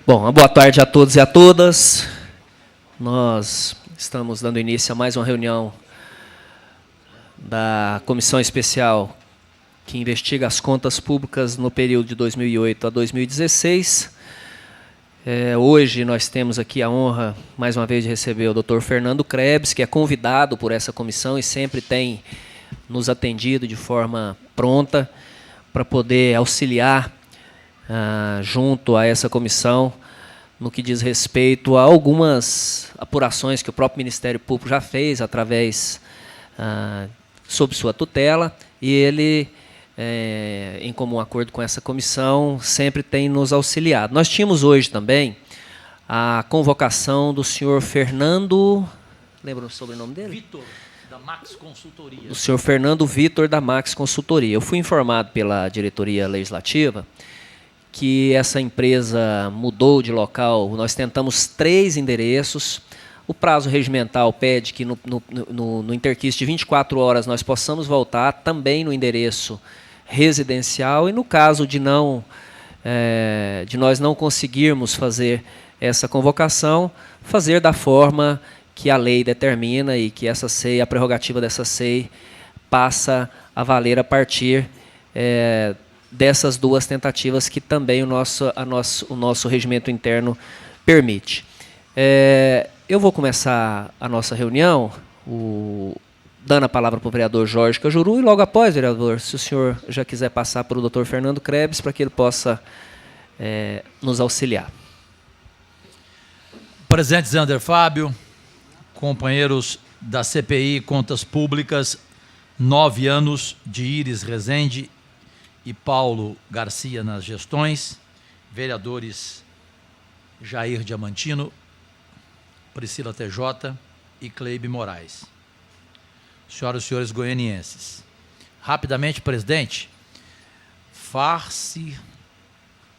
Bom, uma boa tarde a todos e a todas. Nós estamos dando início a mais uma reunião da Comissão Especial que investiga as contas públicas no período de 2008 a 2016. Hoje nós temos aqui a honra, mais uma vez, de receber o Dr. Fernando Krebs, que é convidado por essa comissão e sempre tem nos atendido de forma pronta para poder auxiliar junto a essa comissão no que diz respeito a algumas apurações que o próprio Ministério Público já fez através sob sua tutela, e ele, em comum acordo com essa comissão, sempre tem nos auxiliado. Nós tínhamos hoje também a convocação do senhor Fernando, lembra o sobrenome dele? Vitor, da Max Consultoria. Do senhor Fernando Vitor, da Max Consultoria. Eu fui informado pela diretoria legislativa que essa empresa mudou de local. Nós tentamos 3 endereços. O prazo regimental pede que no interquiste de 24 horas nós possamos voltar também no endereço residencial, e no caso de nós não conseguirmos fazer essa convocação, fazer da forma que a lei determina e que essa SEI, a prerrogativa dessa SEI, passa a valer a partir dessas 2 tentativas que também o nosso regimento interno permite. Eu vou começar a nossa reunião dando a palavra para o vereador Jorge Cajuru, e logo após, vereador, se o senhor já quiser passar para o doutor Fernando Krebs, para que ele possa nos auxiliar. Presidente Zander Fábio, companheiros da CPI Contas Públicas, 9 anos de Iris Rezende e Paulo Garcia nas gestões, vereadores Jair Diamantino, Priscila TJ e Cleibe Moraes. Senhoras e senhores goianienses, rapidamente, presidente, faz-se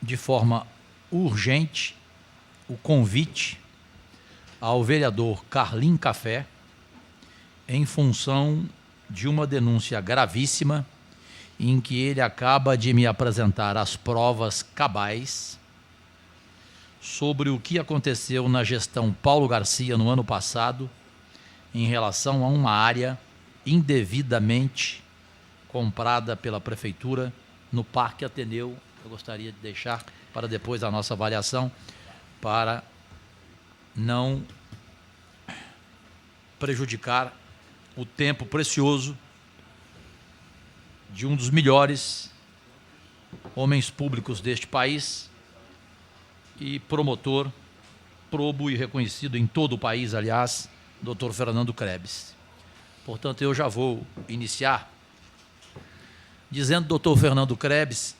de forma urgente o convite ao vereador Carlim Café em função de uma denúncia gravíssima em que ele acaba de me apresentar as provas cabais sobre o que aconteceu na gestão Paulo Garcia no ano passado em relação a uma área indevidamente comprada pela Prefeitura no Parque Ateneu. Eu gostaria de deixar para depois a nossa avaliação, para não prejudicar o tempo precioso de um dos melhores homens públicos deste país e promotor, probo e reconhecido em todo o país, aliás, Dr. Fernando Krebs. Portanto, eu já vou iniciar dizendo, Dr. Fernando Krebs,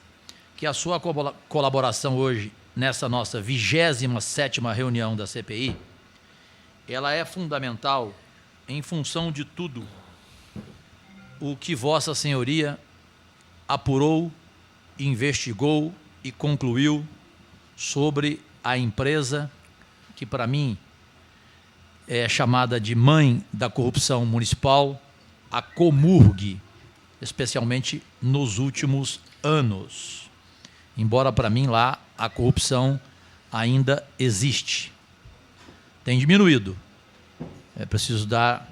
que a sua colaboração hoje, nessa nossa 27ª reunião da CPI, ela é fundamental em função de tudo o que Vossa Senhoria apurou, investigou e concluiu sobre a empresa que, para mim, é chamada de mãe da corrupção municipal, a Comurg, especialmente nos últimos anos. Embora, para mim, lá a corrupção ainda existe. Tem diminuído. É preciso dar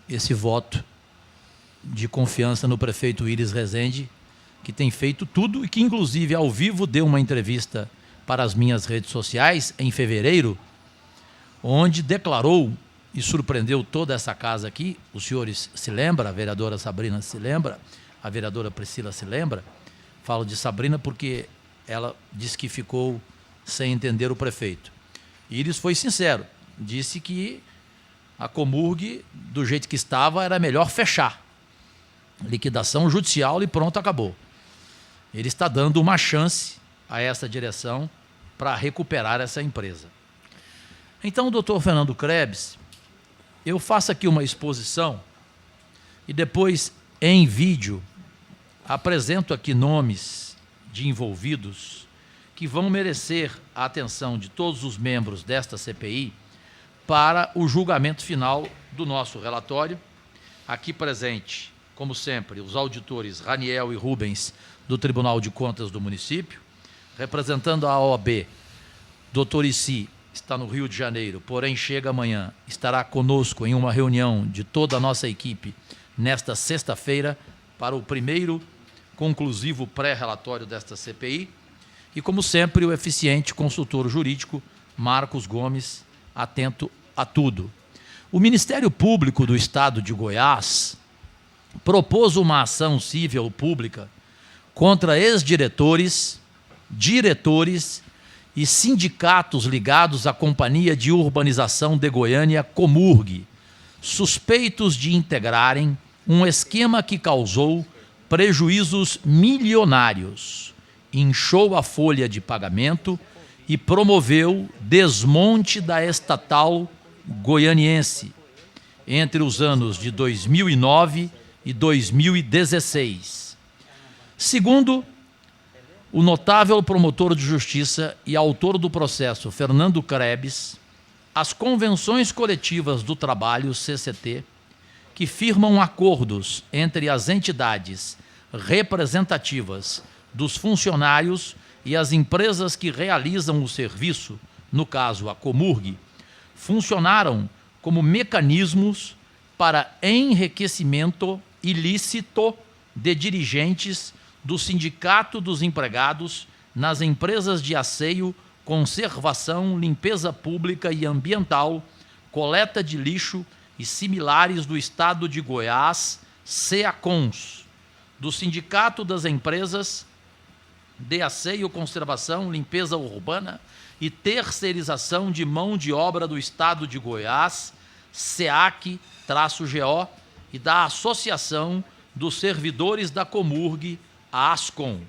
esse voto de confiança no prefeito Iris Rezende, que tem feito tudo e que, inclusive, ao vivo, deu uma entrevista para as minhas redes sociais em fevereiro, onde declarou e surpreendeu toda essa casa aqui. Os senhores se lembram, a vereadora Sabrina se lembra, a vereadora Priscila se lembra. Falo de Sabrina porque ela disse que ficou sem entender o prefeito. Iris foi sincero, disse que a Comurg, do jeito que estava, era melhor fechar. Liquidação judicial e pronto, acabou. Ele está dando uma chance a essa direção para recuperar essa empresa. Então, doutor Fernando Krebs, eu faço aqui uma exposição e depois, em vídeo, apresento aqui nomes de envolvidos que vão merecer a atenção de todos os membros desta CPI para o julgamento final do nosso relatório. Aqui presente, como sempre, os auditores Raniel e Rubens, do Tribunal de Contas do município, representando a OAB, Dr. Issi está no Rio de Janeiro, porém chega amanhã, estará conosco em uma reunião de toda a nossa equipe nesta sexta-feira para o primeiro conclusivo pré-relatório desta CPI. E, como sempre, o eficiente consultor jurídico Marcos Gomes, atento a tudo. O Ministério Público do Estado de Goiás propôs uma ação civil pública contra ex-diretores, diretores e sindicatos ligados à Companhia de Urbanização de Goiânia, Comurg, suspeitos de integrarem um esquema que causou prejuízos milionários, inchou a folha de pagamento e promoveu desmonte da estatal goianiense entre os anos de 2009 e 2016. Segundo o notável promotor de justiça e autor do processo, Fernando Krebs, as convenções coletivas do trabalho, CCT, que firmam acordos entre as entidades representativas dos funcionários e as empresas que realizam o serviço, no caso a Comurg, funcionaram como mecanismos para enriquecimento ilícito de dirigentes do Sindicato dos Empregados nas empresas de asseio, conservação, limpeza pública e ambiental, coleta de lixo e similares do Estado de Goiás, SEACONS, do Sindicato das Empresas de Asseio, Conservação, Limpeza Urbana e Terceirização de Mão de Obra do Estado de Goiás, SEAC-GO, e da Associação dos Servidores da Comurg, a ASCOM.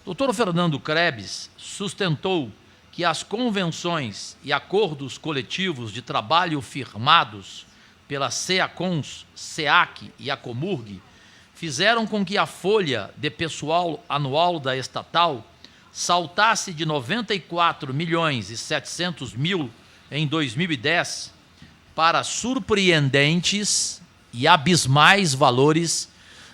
Dr. Fernando Krebs sustentou que as convenções e acordos coletivos de trabalho firmados pela SEACONS, SEAC e a Comurg fizeram com que a folha de pessoal anual da estatal saltasse de 94.700.000 em 2010 para surpreendentes e abismais valores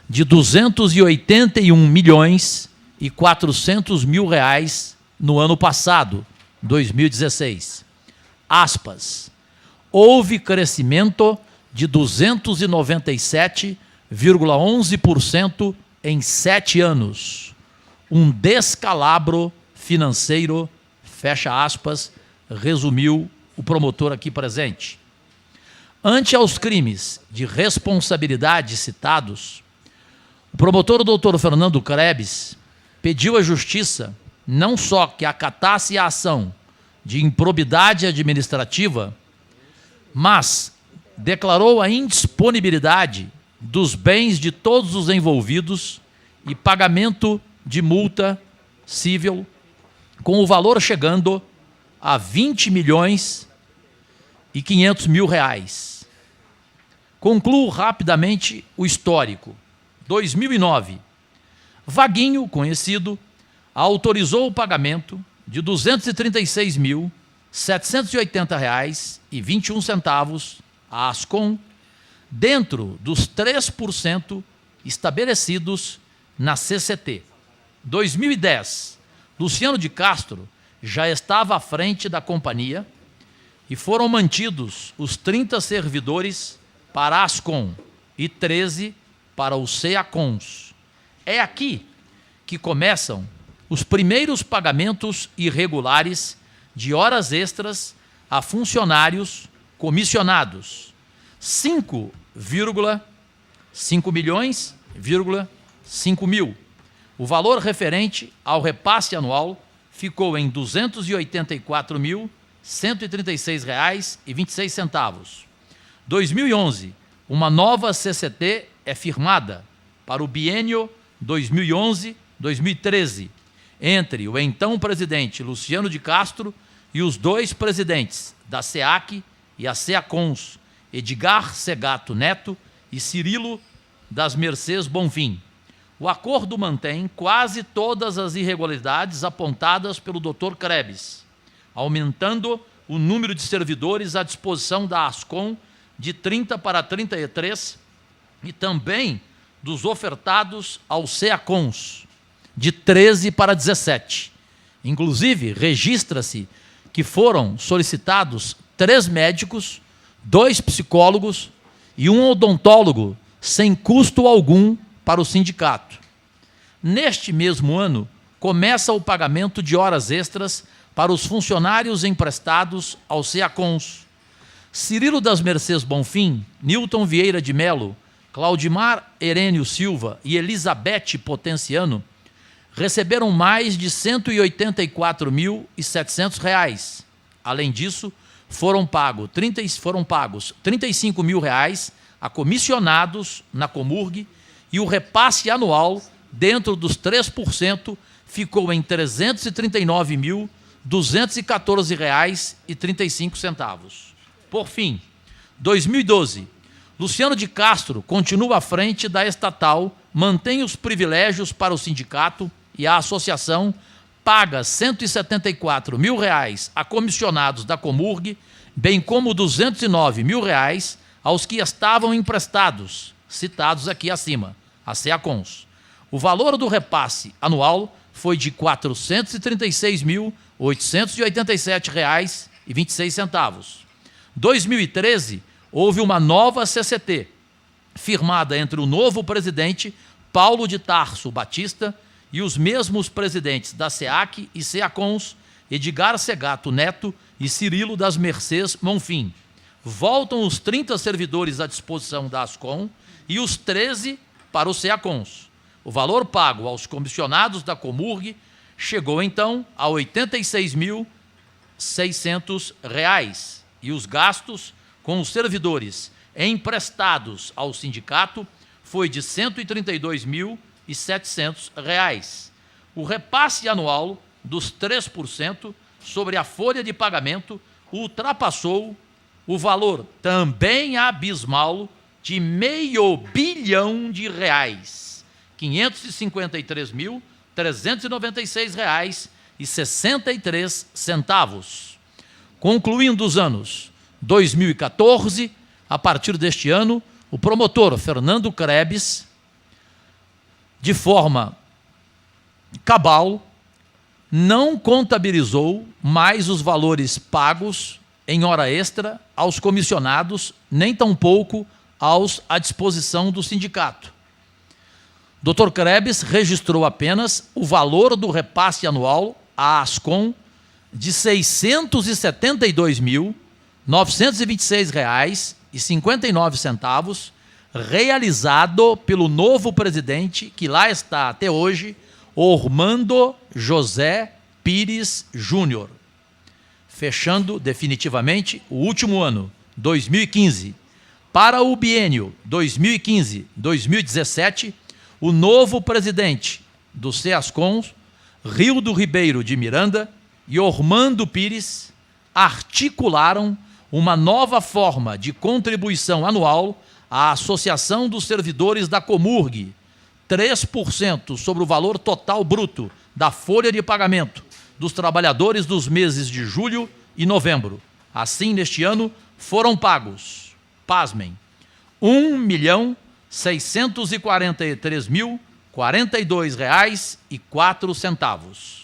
de 281.400.000 reais no ano passado, 2016. Aspas. Houve crescimento de 297,11% em 7 anos. Um descalabro financeiro, fecha aspas, resumiu o promotor aqui presente. Ante aos crimes de responsabilidade citados, o promotor Dr. Fernando Krebs pediu à Justiça não só que acatasse a ação de improbidade administrativa, mas declarou a indisponibilidade dos bens de todos os envolvidos e pagamento de multa civil com o valor chegando a 20.500.000 reais. Concluo rapidamente o histórico. 2009, Vaguinho, conhecido, autorizou o pagamento de R$ 236.780,21 à Ascom, dentro dos 3% estabelecidos na CCT. 2010, Luciano de Castro já estava à frente da companhia e foram mantidos os 30 servidores para a Ascom e 13 para o SEACONS. É aqui que começam os primeiros pagamentos irregulares de horas extras a funcionários comissionados. 5,5 mil. O valor referente ao repasse anual ficou em R$ 284.136,26. 2011, uma nova CCT é firmada para o biênio 2011-2013 entre o então presidente Luciano de Castro e os dois presidentes da SEAC e a SEACONS, Edgar Segato Neto e Cirilo das Mercês Bonfim. O acordo mantém quase todas as irregularidades apontadas pelo Dr. Krebs, aumentando o número de servidores à disposição da Ascom de 30 para 33 e também dos ofertados ao SEACONS, de 13 para 17. Inclusive, registra-se que foram solicitados 3 médicos, 2 psicólogos e um odontólogo, sem custo algum para o sindicato. Neste mesmo ano, começa o pagamento de horas extras para os funcionários emprestados ao SEACONS. Cirilo das Mercês Bonfim, Nilton Vieira de Melo, Claudimar Herênio Silva e Elizabeth Potenciano receberam mais de R$ 184.700. Além disso, foram pagos R$ 35.000 a comissionados na Comurg e o repasse anual, dentro dos 3%, ficou em R$ 339.214,35. Por fim, 2012, Luciano de Castro continua à frente da estatal, mantém os privilégios para o sindicato e a associação paga R$ 174.000 a comissionados da Comurg, bem como R$ 209.000 aos que estavam emprestados, citados aqui acima, a SEACONS. O valor do repasse anual foi de R$ 436.887,26. 2013, houve uma nova CCT, firmada entre o novo presidente, Paulo de Tarso Batista, e os mesmos presidentes da SEAC e SEACONS, Edgar Segato Neto e Cirilo das Mercês Bonfim. Voltam os 30 servidores à disposição da ASCOM e os 13 para o SEACONS. O valor pago aos comissionados da Comurg chegou, então, a R$ 86.600, e os gastos com os servidores emprestados ao sindicato foi de R$ 132.700. O repasse anual dos 3% sobre a folha de pagamento ultrapassou o valor também abismal de R$ 500 bilhão, R$ 553.396,63. Concluindo os anos 2014, a partir deste ano, o promotor Fernando Krebs, de forma cabal, não contabilizou mais os valores pagos em hora extra aos comissionados, nem tampouco aos à disposição do sindicato. Dr. Krebs registrou apenas o valor do repasse anual à ASCOM de R$ 672.926,59, realizado pelo novo presidente, que lá está até hoje, Ormando José Pires Júnior. Fechando definitivamente o último ano, 2015. Para o biênio 2015-2017, o novo presidente do SEASCONS, Rildo Ribeiro de Miranda e Ormando Pires, articularam uma nova forma de contribuição anual à Associação dos Servidores da Comurg, 3% sobre o valor total bruto da folha de pagamento dos trabalhadores dos meses de julho e novembro. Assim, neste ano, foram pagos, pasmem, R$ 1.643.042,04.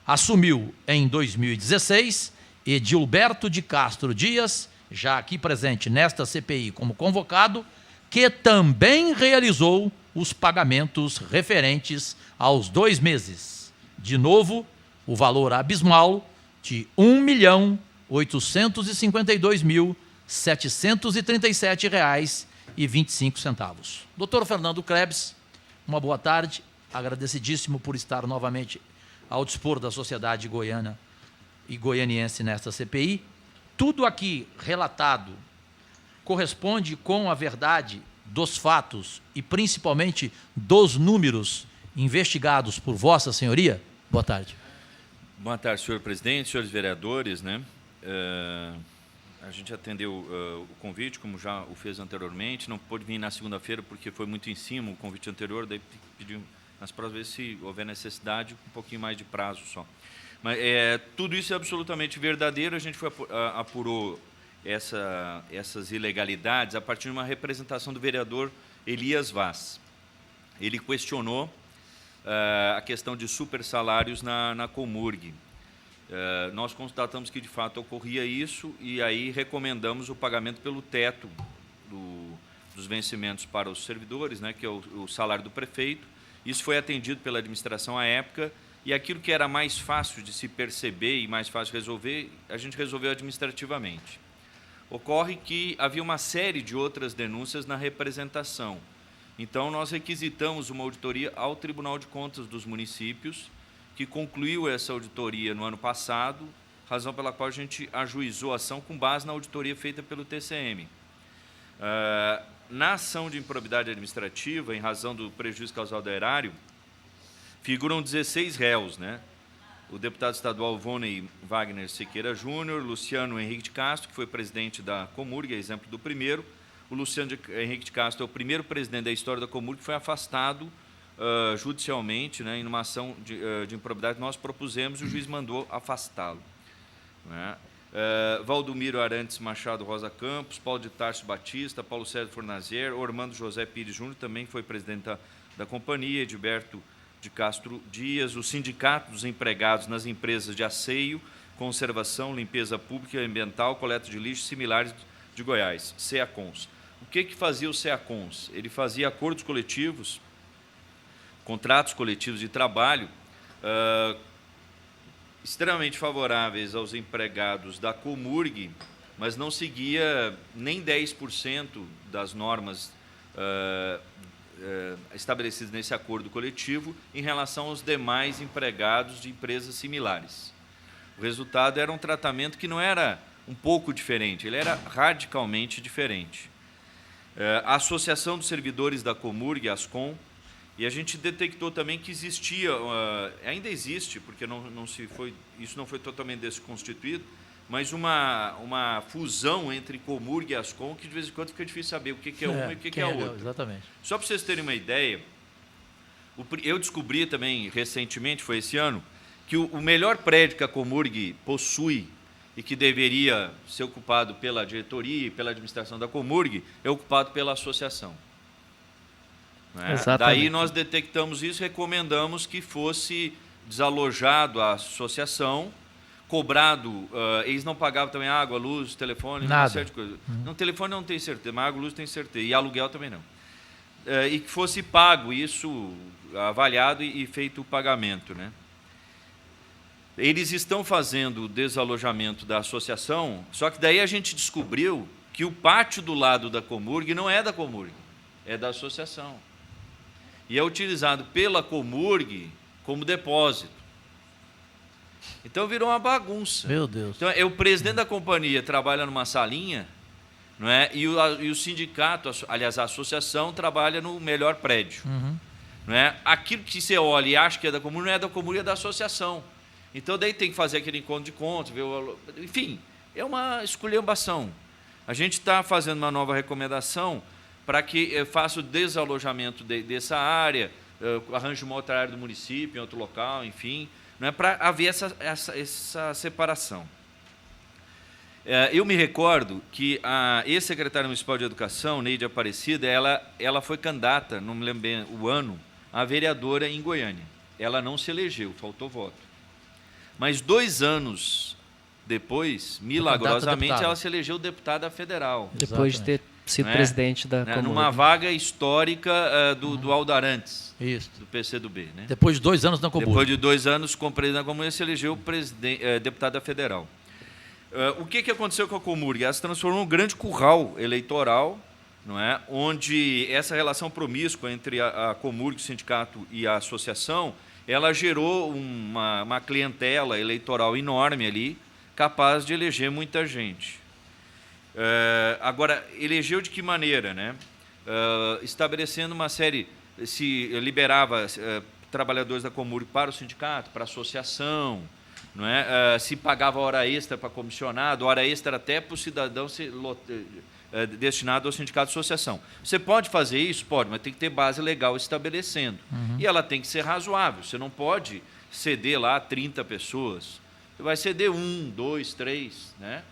Assumiu em 2016 Edilberto de Castro Dias, já aqui presente nesta CPI como convocado, que também realizou os pagamentos referentes aos 2 meses. De novo, o valor abismal de R$ 1.852.737,25. Doutor Fernando Krebs, uma boa tarde, agradecidíssimo por estar novamente ao dispor da sociedade goiana e goianiense nesta CPI. Tudo aqui relatado corresponde com a verdade dos fatos e principalmente dos números investigados por Vossa Senhoria? Boa tarde. Boa tarde, senhor presidente, senhores vereadores, né? A gente atendeu o convite, como já o fez anteriormente, não pôde vir na segunda-feira porque foi muito em cima o convite anterior, daí pedimos nas próximas vezes, se houver necessidade, um pouquinho mais de prazo só. Mas tudo isso é absolutamente verdadeiro, a gente apurou essas ilegalidades a partir de uma representação do vereador Elias Vaz. Ele questionou a questão de super salários na Comurg. Nós constatamos que, de fato, ocorria isso e aí recomendamos o pagamento pelo teto dos vencimentos para os servidores, né, que é o salário do prefeito. Isso foi atendido pela administração à época e aquilo que era mais fácil de se perceber e mais fácil de resolver, a gente resolveu administrativamente. Ocorre que havia uma série de outras denúncias na representação. Então, nós requisitamos uma auditoria ao Tribunal de Contas dos municípios, que concluiu essa auditoria no ano passado, razão pela qual a gente ajuizou a ação com base na auditoria feita pelo TCM. Na ação de improbidade administrativa, em razão do prejuízo causado ao erário, figuram 16 réus, né? O deputado estadual Voney Wagner Siqueira Júnior, Luciano Henrique de Castro, que foi presidente da Comurg, exemplo do primeiro. O Luciano Henrique de Castro é o primeiro presidente da história da Comurg que foi afastado judicialmente, né, em uma ação de improbidade. Nós propusemos e o juiz mandou afastá-lo. Né? Valdomiro Arantes Machado Rosa Campos, Paulo de Tarso Batista, Paulo César Fornazier, Ormando José Pires Júnior, também foi presidente da companhia, Edilberto de Castro Dias, o Sindicato dos Empregados nas Empresas de Asseio, Conservação, Limpeza Pública e Ambiental, Coleta de Lixo similares de Goiás, SEACONS. O que fazia o SEACONS? Ele fazia acordos coletivos, contratos coletivos de trabalho extremamente favoráveis aos empregados da Comurg, mas não seguia nem 10% das normas estabelecidas nesse acordo coletivo em relação aos demais empregados de empresas similares. O resultado era um tratamento que não era um pouco diferente, ele era radicalmente diferente. A Associação dos Servidores da Comurg, ASCOM, e a gente detectou também que existia, ainda existe, porque isso não foi totalmente desconstituído, mas uma fusão entre Comurg e ASCOM, que de vez em quando fica difícil saber o que é uma e o que é a outra. Exatamente. Só para vocês terem uma ideia, eu descobri também recentemente, foi esse ano, que o melhor prédio que a Comurg possui e que deveria ser ocupado pela diretoria e pela administração da Comurg é ocupado pela associação. Né? Daí nós detectamos isso e recomendamos que fosse desalojado a associação, cobrado, eles não pagavam também água, luz, telefone, uma série de coisas. Não, telefone não tem certeza, mas água, luz tem certeza, e aluguel também não. E que fosse pago isso, avaliado e feito o pagamento. Né? Eles estão fazendo o desalojamento da associação, só que daí a gente descobriu que o pátio do lado da Comurg não é da Comurg, é da associação. E é utilizado pela Comurg como depósito. Então virou uma bagunça. Meu Deus. Então, o presidente da companhia trabalha numa salinha, não é? E o sindicato, aliás, a associação, trabalha no melhor prédio. Não é? Aquilo que você olha e acha que é da Comurg, não é da Comurg, é da associação. Então, daí tem que fazer aquele encontro de contas, enfim, é uma esculhambação. A gente está fazendo uma nova recomendação para que faça o desalojamento dessa área, arranje uma outra área do município, em outro local, enfim, não é, para haver essa separação. Eu me recordo que a ex-secretária municipal de Educação, Neide Aparecida, ela foi candidata, não me lembro bem o ano, a vereadora em Goiânia. Ela não se elegeu, faltou voto. Mas 2 anos depois, milagrosamente, ela se elegeu deputada federal. Depois de ter sido presidente da Comurg. Numa vaga histórica do Aldo Arantes, do PCdoB. Né? Depois de 2 anos na Comurg. Depois de 2 anos como presidente da Comurg, se elegeu deputada federal. O que aconteceu com a Comurg? Ela se transformou num grande curral eleitoral, não é? Onde essa relação promíscua entre a Comurg, o sindicato e a associação, ela gerou uma clientela eleitoral enorme ali, capaz de eleger muita gente. Agora, elegeu de que maneira? Né? Estabelecendo uma série, se liberava trabalhadores da Comurg para o sindicato, para a associação, não é? Se pagava hora extra para comissionado, hora extra até para o cidadão destinado ao sindicato de associação. Você pode fazer isso? Pode, mas tem que ter base legal estabelecendo. E ela tem que ser razoável. Você não pode ceder lá 30 pessoas. Você vai ceder 1, 2, 3. Né?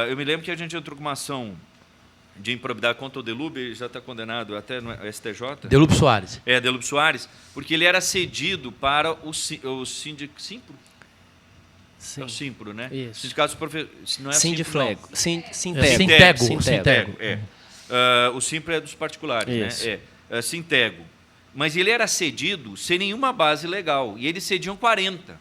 Eu me lembro que a gente entrou com uma ação de improbidade contra o Delub, ele já está condenado até no STJ. Delub Soares. Delub Soares, porque ele era cedido para o Simpro. Sim. É o Simpro, né? Isso. Sindicato dos professores. Não é Sindiflego. Sintego. Sintego, é. O Simpro é dos particulares, Isso. né? Sintego. Mas ele era cedido sem nenhuma base legal. E eles cediam 40.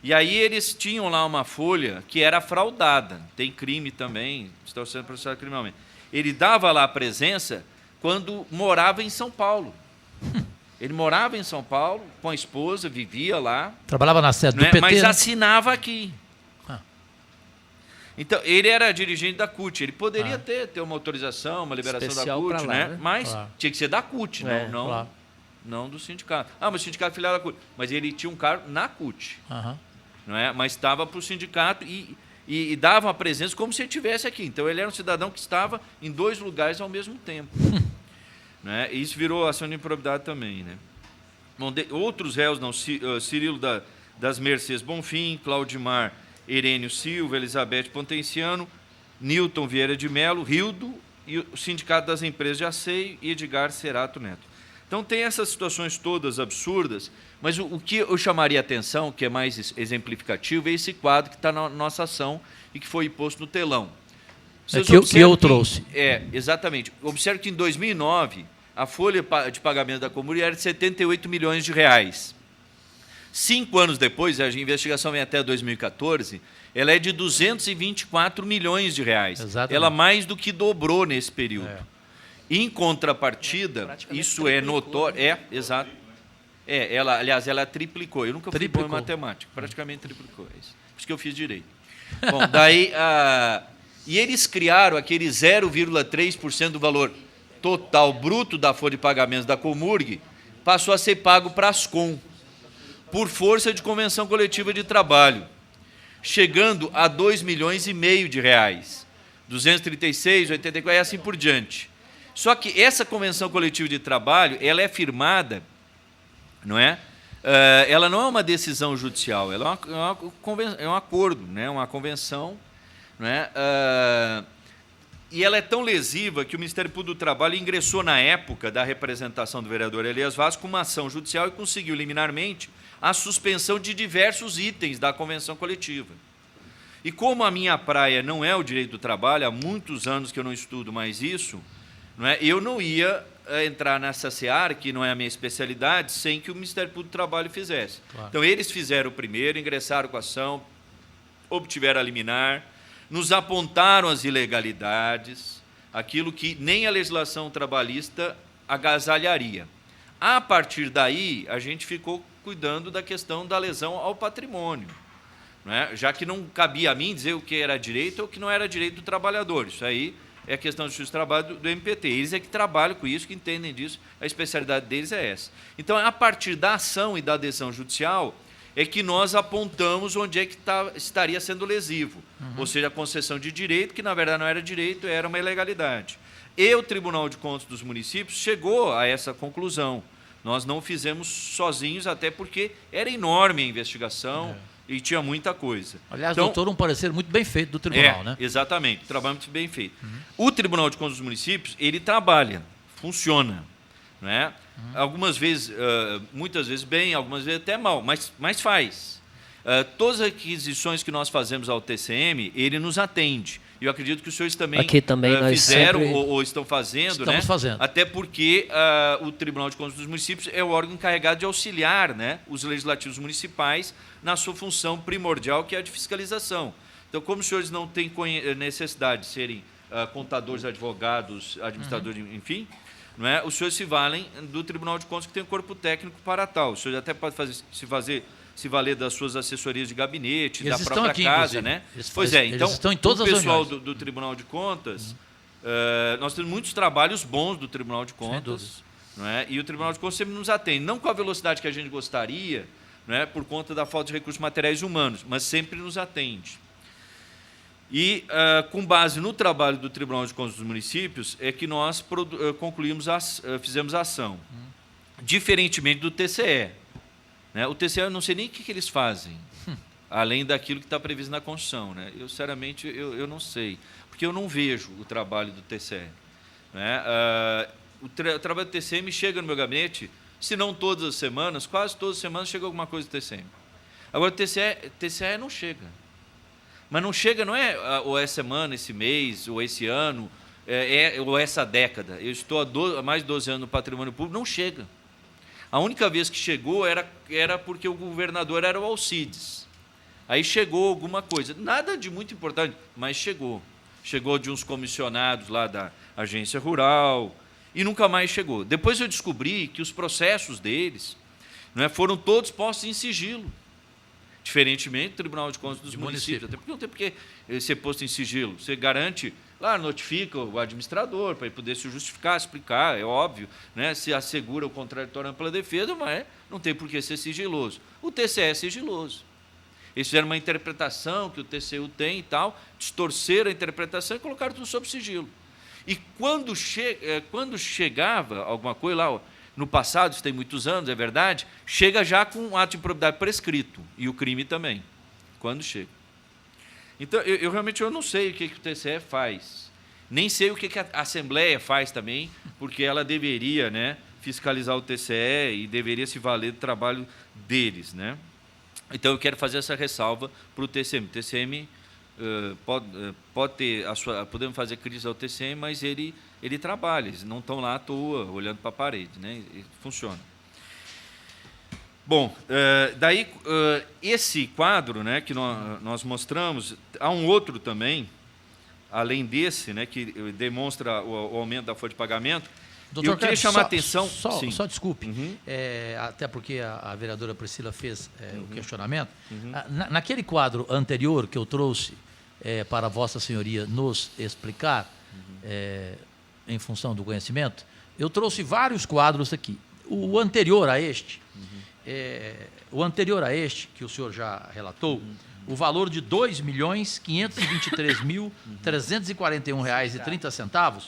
E aí eles tinham lá uma folha que era fraudada. Tem crime também, estão sendo processados criminalmente. Ele dava lá a presença quando morava em São Paulo. Ele morava em São Paulo com a esposa, vivia lá. Trabalhava na sede do né? PT, Mas né? assinava aqui. Ah. Então, ele era dirigente da CUT. Ele poderia ter uma autorização, uma liberação Especial da pra CUT, lá, né? né? Mas Claro. tinha que ser da CUT, não, Claro. não do sindicato. Mas o sindicato filiado da CUT. Mas ele tinha um cargo na CUT, Aham. não é? Mas estava para o sindicato e dava a presença como se ele estivesse aqui. Então, ele era um cidadão que estava em 2 lugares ao mesmo tempo. Né? E isso virou ação de improbidade também, né? Bom, outros réus, não, Cirilo das Mercês Bonfim, Claudimar Herênio Silva, Elizabeth Pontenciano, Newton Vieira de Melo, Rildo e o Sindicato das Empresas de Asseio e Edgar Cerato Neto. Então tem essas situações todas absurdas, mas o que eu chamaria a atenção, que é mais exemplificativo, é esse quadro que está na nossa ação e que foi posto no telão. Vocês que eu observam trouxe. Exatamente. Observe que em 2009, a folha de pagamento da Comuri era de 78 milhões de reais. 5 anos depois, a investigação vem até 2014, ela é de 224 milhões de reais. Exatamente. Ela mais do que dobrou nesse período. É. Em contrapartida, isso é notório. Exato. Aliás, ela triplicou. Eu nunca fui bom em matemática, praticamente triplicou. É isso. Por isso que eu fiz direito. Bom, daí. E eles criaram aquele 0,3% do valor total bruto da folha de pagamentos da Comurg, passou a ser pago para a Ascom, por força de convenção coletiva de trabalho, chegando a 2,5 milhões de reais, 236, 84 e assim por diante. Só que essa convenção coletiva de trabalho, ela é firmada, não é? Ela não é uma decisão judicial, ela é um acordo, né? Uma convenção, não é? E ela é tão lesiva que o Ministério Público do Trabalho ingressou na época da representação do vereador Elias Vaz com uma ação judicial e conseguiu liminarmente a suspensão de diversos itens da convenção coletiva. E como a minha praia não é o direito do trabalho, há muitos anos que eu não estudo mais isso, não é? Eu não ia entrar nessa seara, que não é a minha especialidade, sem que o Ministério Público do Trabalho fizesse. Claro. Então, eles fizeram o primeiro, ingressaram com a ação, obtiveram a liminar, nos apontaram as ilegalidades, aquilo que nem a legislação trabalhista agasalharia. A partir daí, a gente ficou cuidando da questão da lesão ao patrimônio, né? Já que não cabia a mim dizer o que era direito ou o que não era direito do trabalhador. Isso aí é a questão do Justiça do Trabalho do MPT. Eles é que trabalham com isso, que entendem disso, a especialidade deles é essa. Então, a partir da ação e da adesão judicial, é que nós apontamos onde é que estaria sendo lesivo. Ou seja, a concessão de direito, que na verdade não era direito, era uma ilegalidade. E o Tribunal de Contas dos Municípios chegou a essa conclusão. Nós não fizemos sozinhos, até porque era enorme a investigação e tinha muita coisa. Aliás, então, doutor, um parecer muito bem feito do tribunal, né? Exatamente, trabalho muito bem feito. O Tribunal de Contas dos Municípios, ele trabalha, funciona, não é? Algumas vezes, muitas vezes bem, algumas vezes até mal, mas faz. Todas as aquisições que nós fazemos ao TCM, ele nos atende. Eu acredito que os senhores também, fizeram ou estão fazendo. Estamos fazendo. Até porque o Tribunal de Contas dos Municípios é o órgão encarregado de auxiliar, né, os legislativos municipais na sua função primordial, que é a de fiscalização. Então, como os senhores não têm necessidade de serem contadores, advogados, administradores, enfim, não é? Os senhores se valem do Tribunal de Contas, que tem um corpo técnico para tal. Os senhores até podem se valer das suas assessorias de gabinete, da própria aqui, casa, né? Então, estão em todas o pessoal as do Tribunal de Contas, nós temos muitos trabalhos bons do Tribunal de Contas, não é? E o Tribunal de Contas sempre nos atende, não com a velocidade que a gente gostaria, não é? Por conta da falta de recursos materiais e humanos, mas sempre nos atende. E, com base no trabalho do Tribunal de Contas dos Municípios, é que nós fizemos a ação. Diferentemente do TCE. Né? O TCE, eu não sei nem o que eles fazem, além daquilo que está previsto na Constituição. Né? Eu, sinceramente, eu não sei, porque eu não vejo o trabalho do TCE. Né? O trabalho do TCM chega no meu gabinete, se não todas as semanas, quase todas as semanas chega alguma coisa do TCM. Agora, o TCE não chega. Mas não chega, não é ou essa semana, esse mês, ou esse ano, ou essa década. Eu estou há mais de 12 anos no patrimônio público, não chega. A única vez que chegou era porque o governador era o Alcides. Aí chegou alguma coisa, nada de muito importante, mas chegou. Chegou de uns comissionados lá da agência rural e nunca mais chegou. Depois eu descobri que os processos deles, não é, foram todos postos em sigilo. Diferentemente do Tribunal de Contas dos Municípios. Até porque não tem por que ser posto em sigilo. Você garante, lá notifica o administrador para ele poder se justificar, explicar, é óbvio, né? Se assegura o contraditório ampla defesa, mas não tem por que ser sigiloso. O TCE é sigiloso. Eles fizeram uma interpretação que o TCU tem e tal, distorceram a interpretação e colocaram tudo sob sigilo. E quando chegava alguma coisa lá, no passado, isso tem muitos anos, é verdade, chega já com um ato de improbidade prescrito, e o crime também, quando chega. Então, eu realmente não sei o que o TCE faz, nem sei o que a Assembleia faz também, porque ela deveria, né, fiscalizar o TCE e deveria se valer do trabalho deles, né? Então, eu quero fazer essa ressalva para o TCM. O TCM pode ter podemos fazer críticas ao TCM, mas ele trabalha, eles não estão lá à toa, olhando para a parede, né? Funciona. Bom, daí, esse quadro, né, que nós mostramos, há um outro também, além desse, né, que demonstra o aumento da folha de pagamento. Doutor, eu queria chamar a atenção... Só desculpe, até porque a vereadora Priscila fez o questionamento. Naquele quadro anterior que eu trouxe para Vossa Senhoria nos explicar, em função do conhecimento, eu trouxe vários quadros aqui. O anterior a este, que o senhor já relatou, o valor de R$ 2.523.341,30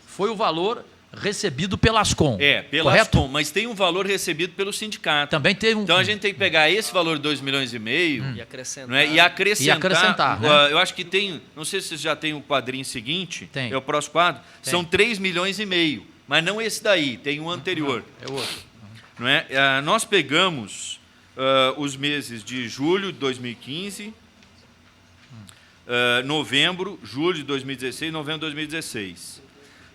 foi o valor recebido pela Ascom. Pela Ascom, mas tem um valor recebido pelo sindicato. Também teve Então a gente tem que pegar esse valor de 2,5 milhões e acrescentar. Não é? E acrescentar. Né? Eu acho que tem, não sei se já tem o quadrinho seguinte, tem. É o próximo quadro, tem. São 3,5 milhões, mas não esse daí, tem um anterior. É outro. Não é? Nós pegamos os meses de julho de 2015, novembro, julho de 2016, novembro de 2016.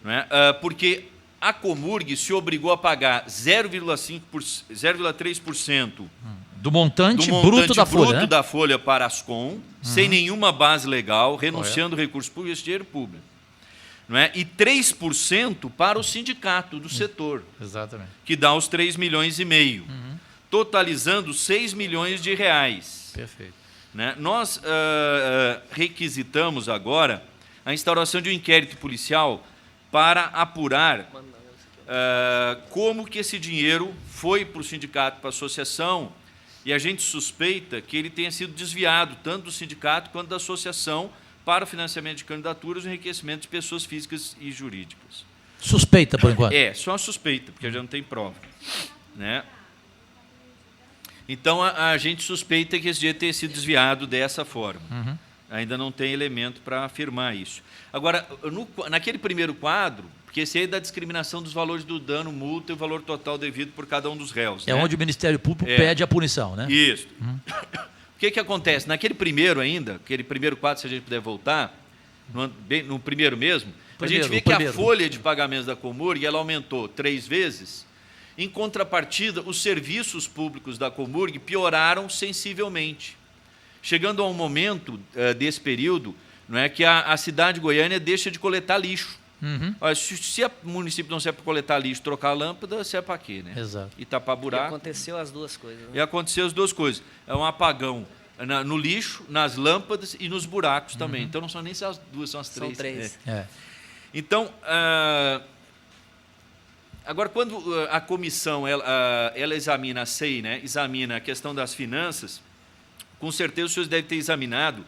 Não é? Porque a Comurg se obrigou a pagar 0,3% do montante bruto da folha, né? da folha para a Ascom, sem nenhuma base legal, renunciando recursos públicos e dinheiro público. Não é? E 3% para o sindicato do setor, exatamente, que dá os 3,5 milhões, totalizando 6 milhões de reais. Perfeito. Né? Nós requisitamos agora a instauração de um inquérito policial para apurar como que esse dinheiro foi para o sindicato, para a associação, e a gente suspeita que ele tenha sido desviado tanto do sindicato quanto da associação para o financiamento de candidaturas e enriquecimento de pessoas físicas e jurídicas. Suspeita, por enquanto? Só suspeita, porque já não tem prova. Né? Então, a gente suspeita que esse dinheiro tenha sido desviado dessa forma. Ainda não tem elemento para afirmar isso. Agora, naquele primeiro quadro, porque esse aí é da discriminação dos valores do dano, multa e o valor total devido por cada um dos réus. É, né? Onde o Ministério Público pede a punição, né? Isso. O que acontece? Naquele primeiro ainda, aquele primeiro quadro, se a gente puder voltar, no primeiro mesmo, a gente vê que a folha de pagamentos da Comurg ela aumentou 3 vezes. Em contrapartida, os serviços públicos da Comurg pioraram sensivelmente. Chegando a um momento desse período, não é, que a cidade de Goiânia deixa de coletar lixo. Olha, se o município não serve para coletar lixo, trocar a lâmpada, serve para quê? Né? Exato. E tapar buraco. E aconteceu as duas coisas. Né? E aconteceu as duas coisas. É um apagão no lixo, nas lâmpadas e nos buracos também. Então, não são nem as duas, são as três. São 3. Então, agora, quando a comissão ela examina a SEI, né, examina a questão das finanças, com certeza os senhores devem ter examinado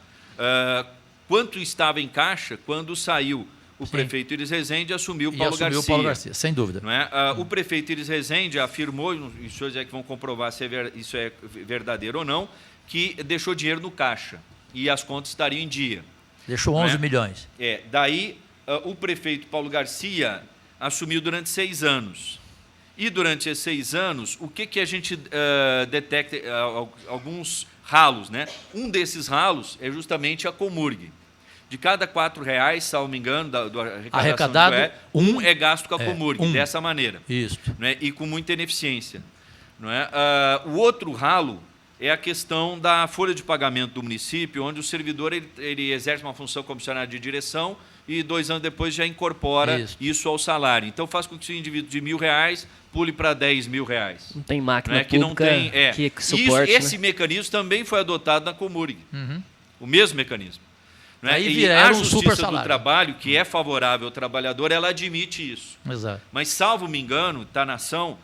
quanto estava em caixa quando saiu o prefeito Iris Rezende e assumiu o Paulo Garcia. Sem dúvida. Não é? O prefeito Iris Rezende afirmou, e os senhores é que vão comprovar se isso é verdadeiro ou não, que deixou dinheiro no caixa e as contas estariam em dia. Deixou 11 milhões. Daí, o prefeito Paulo Garcia assumiu durante 6 anos. E durante esses 6 anos, o que a gente detecta? Alguns ralos, né? Um desses ralos é justamente a Comurg. De cada R$4, salvo me engano, do arrecadado, um é gasto com a Comurg, dessa maneira. Isso. Né? E com muita ineficiência. Não é? O outro ralo é a questão da folha de pagamento do município, onde o servidor ele exerce uma função comissionária de direção e 2 anos depois já incorpora isso ao salário. Então faz com que o indivíduo de R$1.000 pule para R$10.000. Não tem máquina né? Que não tem, que suporte. Esse mecanismo também foi adotado na Comurg. O mesmo mecanismo. Né? Aí E a um super Justiça salário do Trabalho, que é favorável ao trabalhador, ela admite isso. Exato. Mas, salvo me engano, está na ação,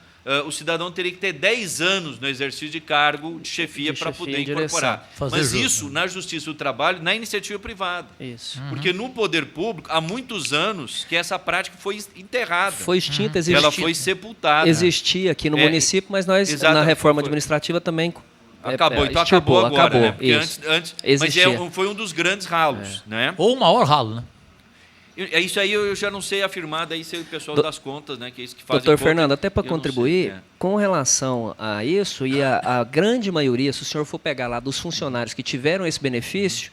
o cidadão teria que ter 10 anos no exercício de cargo de chefia para poder incorporar. Mas isso na Justiça do Trabalho, na iniciativa privada. Isso. Porque no poder público, há muitos anos que essa prática foi enterrada. Foi extinta, existia. Ela foi sepultada. Existia aqui no município, mas nós, na reforma administrativa, também... Acabou, então acabou agora, acabou, né? Porque antes mas foi um dos grandes ralos. Né? Ou o maior ralo, né? Isso aí eu já não sei afirmar, daí ser o pessoal das contas, né? Que é isso que faz. Doutor Fernando, até para contribuir, com relação a isso, e a grande maioria, se o senhor for pegar lá dos funcionários que tiveram esse benefício,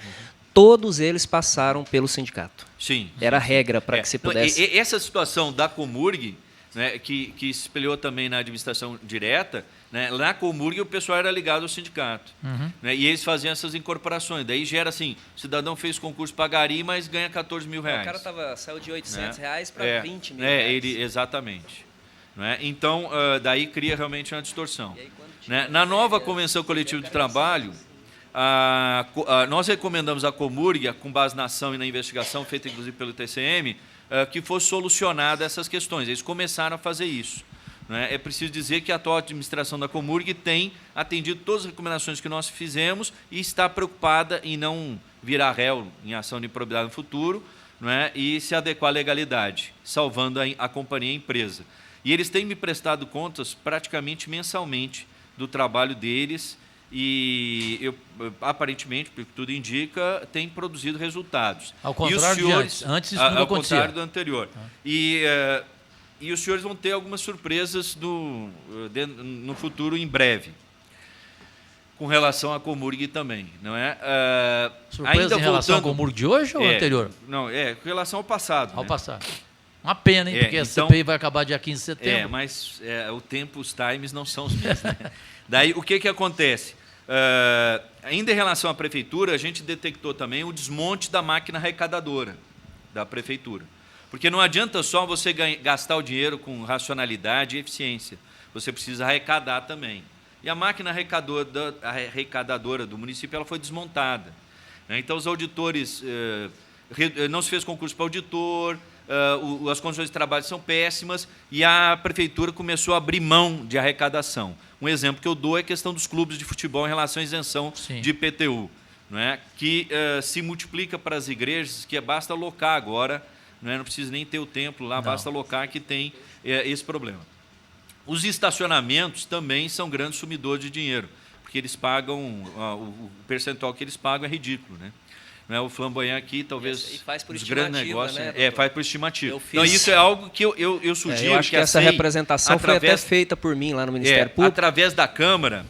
todos eles passaram pelo sindicato. Sim. Era a regra para que se pudesse... Essa situação da Comurg, né, que se espelhou também na administração direta, né, na Comurg o pessoal era ligado ao sindicato. Né, e eles faziam essas incorporações. Daí gera assim, o cidadão fez concurso pagaria, mas ganha R$14.000. O cara saiu de R$800 para R$20.000. Exatamente. Né? Então, daí cria realmente uma distorção. Aí, né? Na nova Convenção Coletiva de Trabalho, nós recomendamos à Comurg, com base na ação e na investigação feita inclusive pelo TCM, que fosse solucionada essas questões. Eles começaram a fazer isso. Né? É preciso dizer que a atual administração da Comurg tem atendido todas as recomendações que nós fizemos e está preocupada em não virar réu em ação de improbidade no futuro, né? E se adequar à legalidade, salvando a companhia e a empresa. E eles têm me prestado contas praticamente mensalmente do trabalho deles e, aparentemente, pelo que tudo indica, tem produzido resultados. Ao contrário de antes isso não acontecia. Ao contrário do anterior. E os senhores vão ter algumas surpresas no futuro, em breve, com relação à Comurg também, não é? Surpresa ainda em relação à Comurg de hoje ou anterior? Não, com relação ao passado. Ao passado. Uma pena, hein? Porque então, a CPI vai acabar dia 15 de setembro. Mas o tempo, os times não são os mesmos. Né? Daí, o que acontece? Ainda em relação à prefeitura, a gente detectou também o desmonte da máquina arrecadadora da prefeitura. Porque não adianta só você gastar o dinheiro com racionalidade e eficiência. Você precisa arrecadar também. E a máquina arrecadadora do município ela foi desmontada. Né? Então, os auditores... não se fez concurso para auditor, as condições de trabalho são péssimas e a prefeitura começou a abrir mão de arrecadação. Um exemplo que eu dou é a questão dos clubes de futebol em relação à isenção de IPTU, não é? Que se multiplica para as igrejas, que basta alocar agora, não precisa nem ter o templo lá, basta alocar que tem esse problema. Os estacionamentos também são grandes sumidores de dinheiro, porque eles pagam, o percentual que eles pagam é ridículo, né? O Flamboyant aqui, talvez, os grandes negócios... Né, faz por estimativa. Então, isso é algo que eu sugiro... eu acho que essa representação foi até feita por mim lá no Ministério Público. Através da Câmara,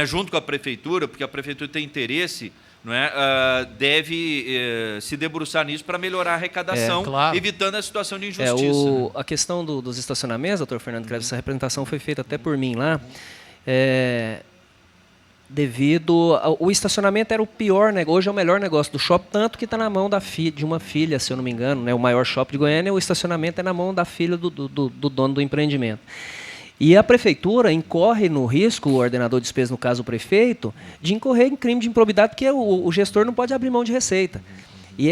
junto com a Prefeitura, porque a Prefeitura tem interesse, deve se debruçar nisso para melhorar a arrecadação, evitando a situação de injustiça. A questão dos estacionamentos, doutor Fernando Kreves, essa representação foi feita até por mim lá, devido... O estacionamento era o pior negócio, hoje é o melhor negócio do shopping, tanto que está na mão de uma filha, se eu não me engano, o maior shopping de Goiânia, o estacionamento é na mão da filha do dono do empreendimento. E a prefeitura incorre no risco, o ordenador de despesas, no caso o prefeito, de incorrer em crime de improbidade, porque o gestor não pode abrir mão de receita. E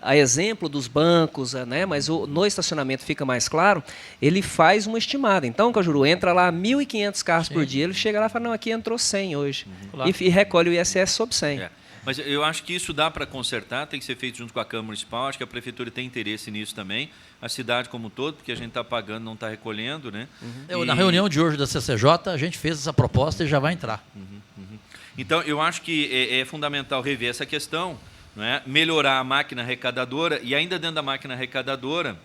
a exemplo dos bancos, mas no estacionamento fica mais claro, ele faz uma estimada. Então, Cajuru, entra lá 1.500 carros por dia, ele chega lá e fala, não, aqui entrou 100 hoje. E recolhe o ISS sobre 100. Mas eu acho que isso dá para consertar, tem que ser feito junto com a Câmara Municipal, acho que a Prefeitura tem interesse nisso também, a cidade como um todo, porque a gente está pagando, não está recolhendo. Né? Na reunião de hoje da CCJ, a gente fez essa proposta e já vai entrar. Então, eu acho que é fundamental rever essa questão, melhorar a máquina arrecadadora, e ainda dentro da máquina arrecadadora,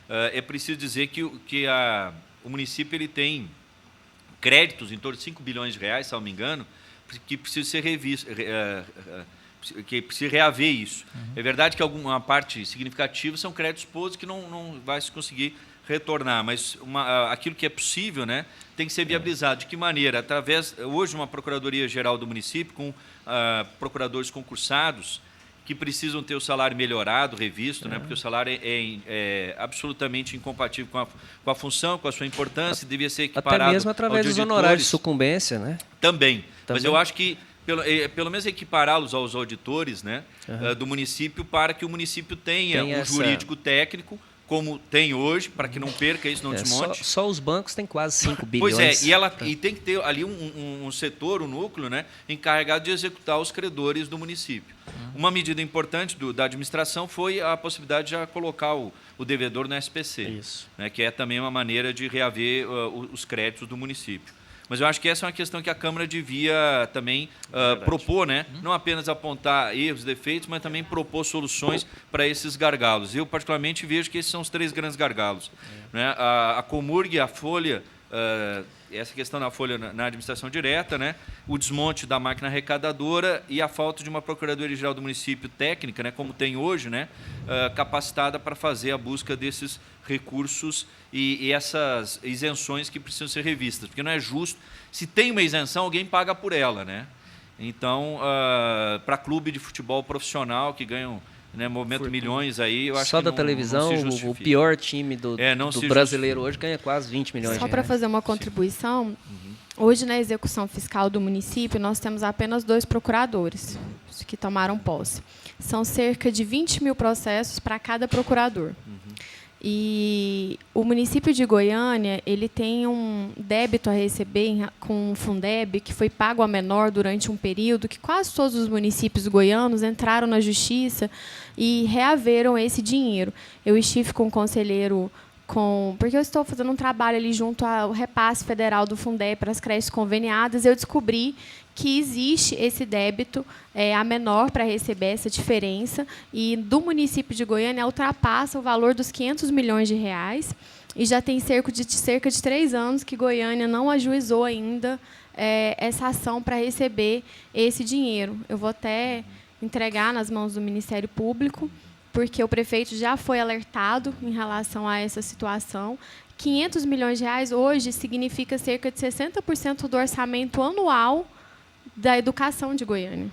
é preciso dizer que o município ele tem créditos em torno de R$5 bilhões, se não me engano, que precisa ser revisto, que precisa reaver isso. É verdade que alguma parte significativa são créditos expostos que não vai se conseguir retornar, mas aquilo que é possível, né, tem que ser viabilizado. De que maneira? Através, hoje, uma Procuradoria-Geral do município, com procuradores concursados, que precisam ter o salário melhorado, revisto, né, porque o salário é absolutamente incompatível com a função, com a sua importância, devia ser equiparado. Até mesmo através dos honorários de sucumbência, né? Também. Mas eu acho que pelo menos equipará-los aos auditores, né, do município, para que o município tenha um jurídico técnico, como tem hoje, para que não perca isso, não desmonte. Só os bancos têm quase 5 bilhões. Pois é, e tem que ter ali um setor, um núcleo, né, encarregado de executar os credores do município. Uma medida importante da administração foi a possibilidade de já colocar o devedor no SPC, Isso. Né, que é também uma maneira de reaver os créditos do município. Mas eu acho que essa é uma questão que a Câmara devia também propor, né? Não apenas apontar erros, defeitos, mas também propor soluções para esses gargalos. Eu, particularmente, vejo que esses são os 3 grandes gargalos. Né? A Comurg, a Folha, essa questão da Folha na administração direta, né? O desmonte da máquina arrecadadora e a falta de uma Procuradoria-Geral do município técnica, né? Como tem hoje, né? Capacitada para fazer a busca desses recursos e essas isenções que precisam ser revistas, porque não é justo. Se tem uma isenção, alguém paga por ela, né? Então, para clube de futebol profissional que ganham, né, movimento milhões aí, eu acho só que da televisão, o pior time do brasileiro hoje ganha quase 20 milhões de reais. Só para fazer uma contribuição, hoje na execução fiscal do município nós temos apenas 2 procuradores que tomaram posse. São cerca de 20 mil processos para cada procurador. E o município de Goiânia, ele tem um débito a receber com o Fundeb, que foi pago a menor durante um período, que quase todos os municípios goianos entraram na justiça e reaveram esse dinheiro. Eu estive com o conselheiro, porque eu estou fazendo um trabalho ali junto ao repasse federal do Fundeb para as creches conveniadas, eu descobri que existe esse débito a menor para receber essa diferença, e do município de Goiânia ultrapassa o valor dos 500 milhões de reais, e já tem cerca de 3 anos que Goiânia não ajuizou ainda essa ação para receber esse dinheiro. Eu vou até entregar nas mãos do Ministério Público, porque o prefeito já foi alertado em relação a essa situação. 500 milhões de reais hoje significa cerca de 60% do orçamento anual da educação de Goiânia.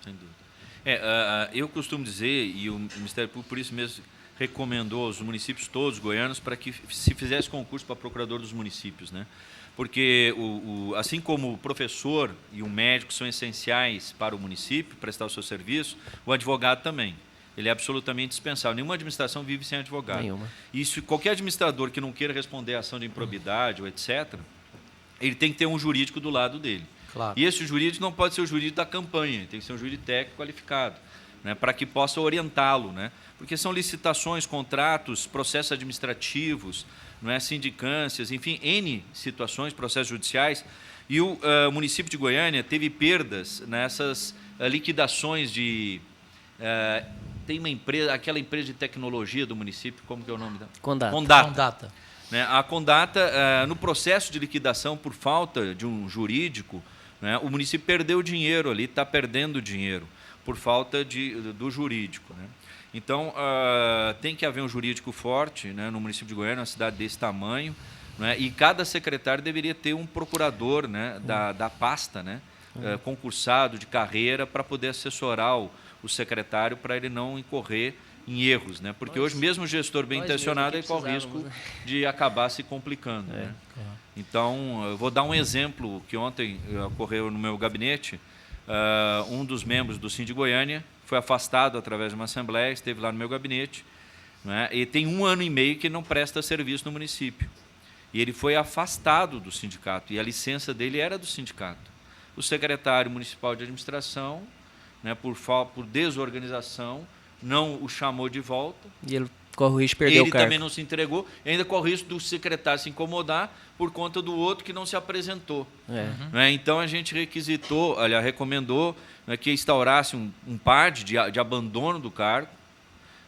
Sem dúvida. Eu costumo dizer, e o Ministério Público, por isso mesmo, recomendou aos municípios todos goianos para que se fizesse concurso para procurador dos municípios, né? Porque, assim como o professor e o médico são essenciais para o município, prestar o seu serviço, o advogado também. Ele é absolutamente dispensável. Nenhuma administração vive sem advogado. Nenhuma. E se qualquer administrador que não queira responder a ação de improbidade ou etc., ele tem que ter um jurídico do lado dele. Claro. E esse jurídico não pode ser o jurídico da campanha, tem que ser um jurídico técnico qualificado, né, para que possa orientá-lo, né? Porque são licitações, contratos, processos administrativos, não é, sindicâncias, enfim, N situações, processos judiciais. E o município de Goiânia teve perdas nessas liquidações de... tem uma empresa, aquela empresa de tecnologia do município, como que é o nome da? Condata. Né, a Condata, no processo de liquidação, por falta de um jurídico, né, o município perdeu dinheiro ali, está perdendo dinheiro, por falta do jurídico. Né? Então, tem que haver um jurídico forte, né, no município de Goiânia, uma cidade desse tamanho, né, e cada secretário deveria ter um procurador, né, da pasta, né, concursado de carreira, para poder assessorar o secretário, para ele não incorrer em erros, né? Porque hoje mesmo o gestor bem intencionado ele corre o risco de acabar se complicando. Né? Então, eu vou dar um exemplo que ontem ocorreu no meu gabinete. Um dos membros do Síndico Goiânia foi afastado através de uma assembleia, esteve lá no meu gabinete, né? E tem 1 ano e meio que não presta serviço no município. E ele foi afastado do sindicato, e a licença dele era do sindicato. O secretário municipal de administração, né, por desorganização, não o chamou de volta. E ele corre o risco de perder o cargo. Ele também não se entregou, e ainda corre o risco do secretário se incomodar por conta do outro que não se apresentou. Né? Então, a gente recomendou, né, que instaurasse um PAD de abandono do cargo,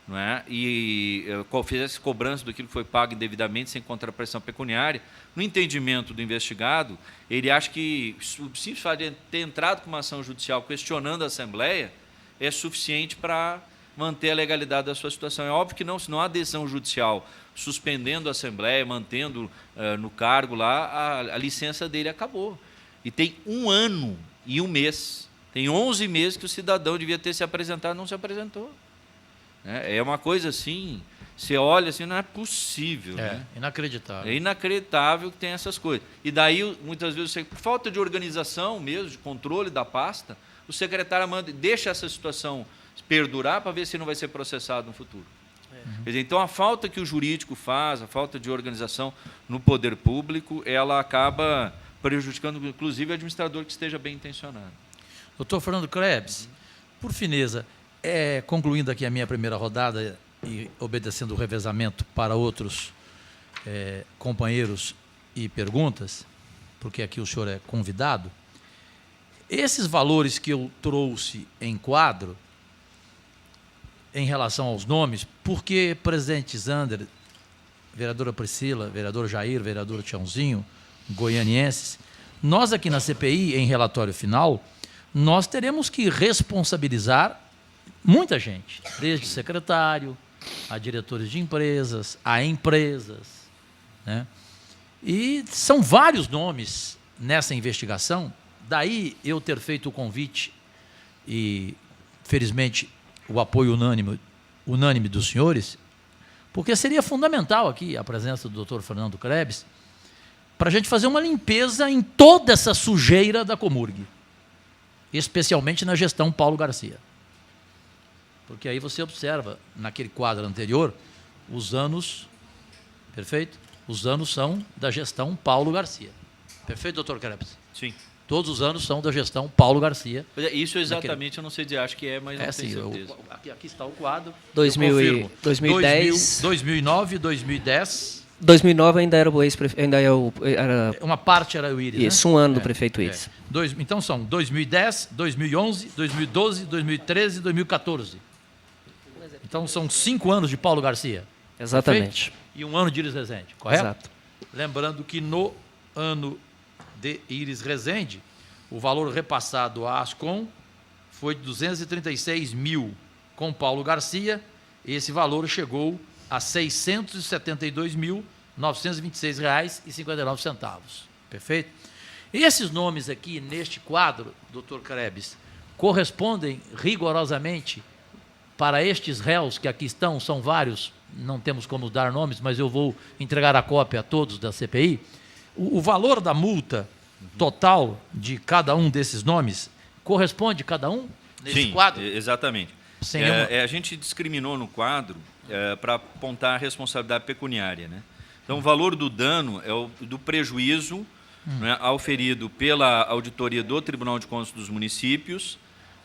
não é? E fizesse cobrança daquilo que foi pago indevidamente, sem contraprestação pecuniária, no entendimento do investigado, ele acha que o simples fato de ter entrado com uma ação judicial questionando a Assembleia é suficiente para manter a legalidade da sua situação. É óbvio que não, se não há decisão judicial suspendendo a Assembleia, mantendo no cargo lá, a licença dele acabou. E tem 1 ano e 1 mês, tem 11 meses que o cidadão devia ter se apresentado, não se apresentou. É uma coisa assim, você olha assim, não é possível. Né? Inacreditável. É inacreditável que tem essas coisas. E daí, muitas vezes, por falta de organização mesmo, de controle da pasta, o secretário deixa essa situação perdurar para ver se não vai ser processado no futuro. Quer dizer, então, a falta que o jurídico faz, a falta de organização no poder público, ela acaba prejudicando, inclusive, o administrador que esteja bem intencionado. Doutor Fernando Krebs, por fineza, concluindo aqui a minha primeira rodada e obedecendo o revezamento para outros companheiros e perguntas, porque aqui o senhor é convidado, esses valores que eu trouxe em quadro, em relação aos nomes, porque presidente Zander, vereadora Priscila, vereador Jair, vereador Tiãozinho, goianienses, nós aqui na CPI, em relatório final, nós teremos que responsabilizar muita gente, desde secretário, a diretores de empresas, a empresas, né? E são vários nomes nessa investigação, daí eu ter feito o convite e, felizmente, o apoio unânime dos senhores, porque seria fundamental aqui a presença do doutor Fernando Krebs para a gente fazer uma limpeza em toda essa sujeira da Comurg, especialmente na gestão Paulo Garcia. Porque aí você observa, naquele quadro anterior, os anos, perfeito? Os anos são da gestão Paulo Garcia. Perfeito, doutor Krebs? Sim. Todos os anos são da gestão Paulo Garcia. Isso exatamente, eu não sei dizer, acho que mas não tenho certeza. Aqui está o quadro. 2010. 2009, 2010. 2009 ainda era Uma parte era o Íris, isso, né? 1 ano do prefeito Íris. Então são 2010, 2011, 2012, 2013 e 2014. Então são 5 anos de Paulo Garcia. Exatamente. Perfeito? E 1 ano de Íris Rezende, correto? Exato. Lembrando que no ano de Íris Rezende, o valor repassado à Ascom foi de 236 mil com Paulo Garcia, e esse valor chegou a R$ 672.926,59. Perfeito? E esses nomes aqui, neste quadro, doutor Krebs, correspondem rigorosamente para estes réus que aqui estão, são vários, não temos como dar nomes, mas eu vou entregar a cópia a todos da CPI. O valor da multa total de cada um desses nomes corresponde a cada um nesse quadro? Exatamente. A gente discriminou no quadro para apontar a responsabilidade pecuniária, né? Então, o valor do dano é do prejuízo né, auferido pela auditoria do Tribunal de Contas dos Municípios,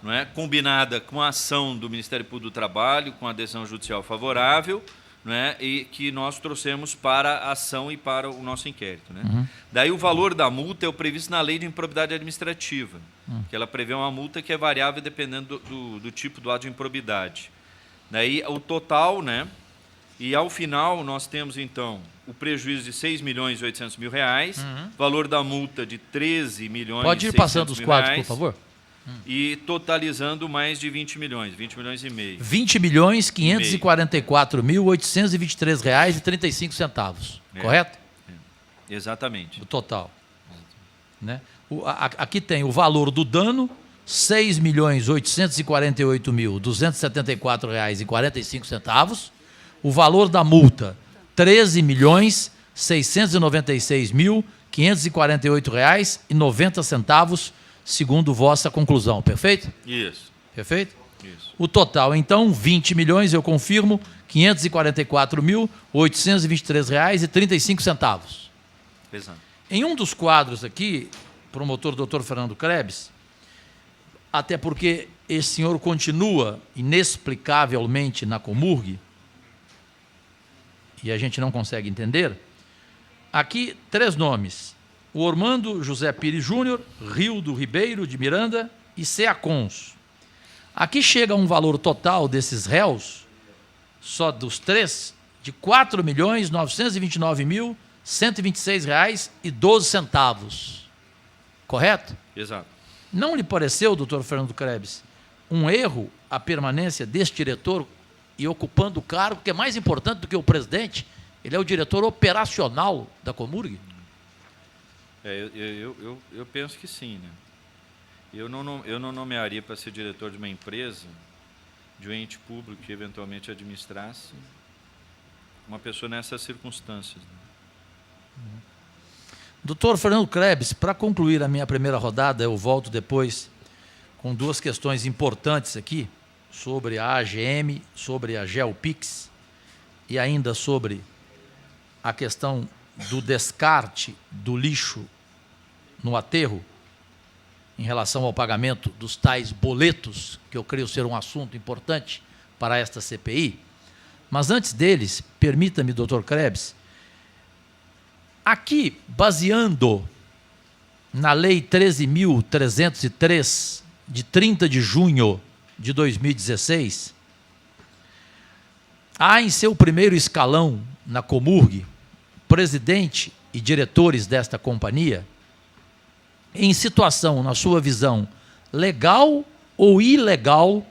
não é, combinada com a ação do Ministério Público do Trabalho, com a decisão judicial favorável, não é, e que nós trouxemos para a ação e para o nosso inquérito. Né? Daí o valor da multa é o previsto na Lei de Improbidade Administrativa, que ela prevê uma multa que é variável dependendo do tipo do ato de improbidade. Daí o total, né, e ao final nós temos então o prejuízo de R$ 6.800.000, valor da multa de 13 milhões. Pode ir passando os quadros, por favor. E totalizando mais de 20 milhões e meio. R$ 20.544.823,35, correto? Exatamente. O total. Né? Aqui tem o valor do dano, R$ 6.848.274,45. O valor da multa, R$ 13.696.548,90, segundo vossa conclusão, perfeito? Isso. Perfeito? Isso. O total, então, 20 milhões, eu confirmo, R$ 544.823,35. Exato. Em um dos quadros aqui, promotor doutor Fernando Krebs, até porque esse senhor continua inexplicavelmente na Comurg, e a gente não consegue entender, aqui 3 nomes: o Ormando José Pires Júnior, Rildo Ribeiro de Miranda e Ceacons. Aqui chega um valor total desses réus só dos três, de R$ 4.929.126,12. Correto? Exato. Não lhe pareceu, doutor Fernando Krebs, um erro a permanência deste diretor e ocupando o cargo que é mais importante do que o presidente? Ele é o diretor operacional da Comurg? Eu penso que sim, né? Eu não nomearia para ser diretor de uma empresa, de um ente público que eventualmente administrasse uma pessoa nessas circunstâncias. Né? Doutor Fernando Krebs, para concluir a minha primeira rodada, eu volto depois com duas questões importantes aqui, sobre a AGM, sobre a Geopix e ainda sobre a questão do descarte do lixo no aterro, em relação ao pagamento dos tais boletos, que eu creio ser um assunto importante para esta CPI. Mas antes deles, permita-me, doutor Krebs, aqui, baseando na Lei 13.303, de 30 de junho de 2016, há em seu primeiro escalão na Comurg, presidente e diretores desta companhia, em situação, na sua visão, legal ou ilegal,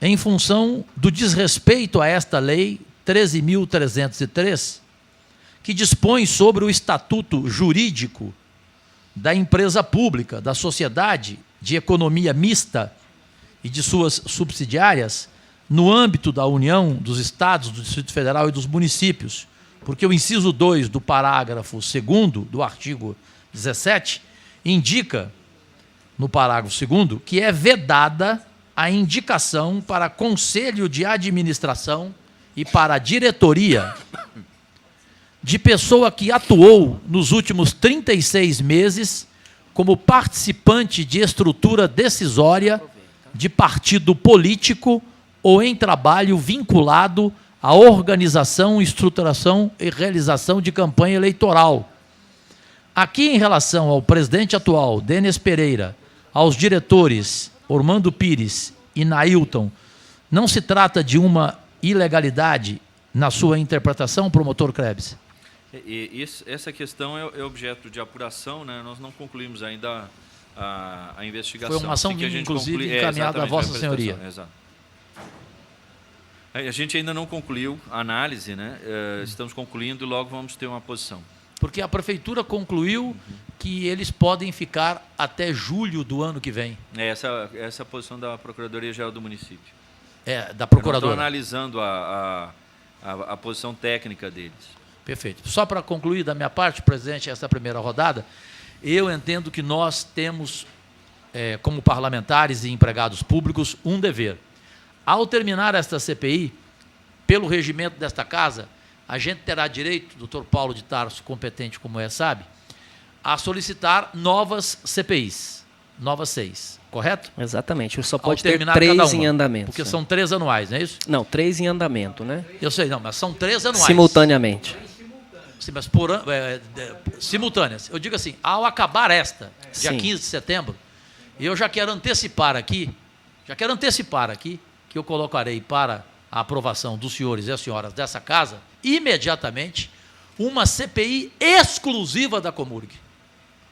em função do desrespeito a esta Lei 13.303, que dispõe sobre o estatuto jurídico da empresa pública, da sociedade de economia mista e de suas subsidiárias, no âmbito da União, dos Estados, do Distrito Federal e dos municípios, porque o inciso 2 do parágrafo 2º do artigo 17 indica, no parágrafo 2º, que é vedada a indicação para conselho de administração e para a diretoria de pessoa que atuou nos últimos 36 meses como participante de estrutura decisória de partido político ou em trabalho vinculado à organização, estruturação e realização de campanha eleitoral. Aqui, em relação ao presidente atual, Denis Pereira, aos diretores Ormando Pires e Nailton, não se trata de uma ilegalidade na sua interpretação, promotor Krebs? Essa questão é objeto de apuração, né? Nós não concluímos ainda a investigação. Foi uma ação, inclusive, encaminhada à Vossa Senhoria. Exato. A gente ainda não concluiu a análise, né? Estamos concluindo e logo vamos ter uma posição. Porque a prefeitura concluiu que eles podem ficar até julho do ano que vem. Essa é a posição da Procuradoria-Geral do município. Da Procuradora. Estou analisando a posição técnica deles. Perfeito. Só para concluir da minha parte, presidente, essa primeira rodada, eu entendo que nós temos, como parlamentares e empregados públicos, um dever. Ao terminar esta CPI, pelo regimento desta casa, a gente terá direito, doutor Paulo de Tarso, competente como sabe, a solicitar novas CPIs, novas 6, correto? Exatamente, só pode ter terminar 3 em andamento. Porque são 3 anuais, não é isso? Não, 3 em andamento, né? Eu sei, não, mas são 3 anuais. Simultaneamente. Sim, mas simultâneas. Eu digo assim, ao acabar esta, dia 15 de setembro, eu já quero antecipar aqui, que eu colocarei para a aprovação dos senhores e as senhoras dessa casa, imediatamente, uma CPI exclusiva da Comurg.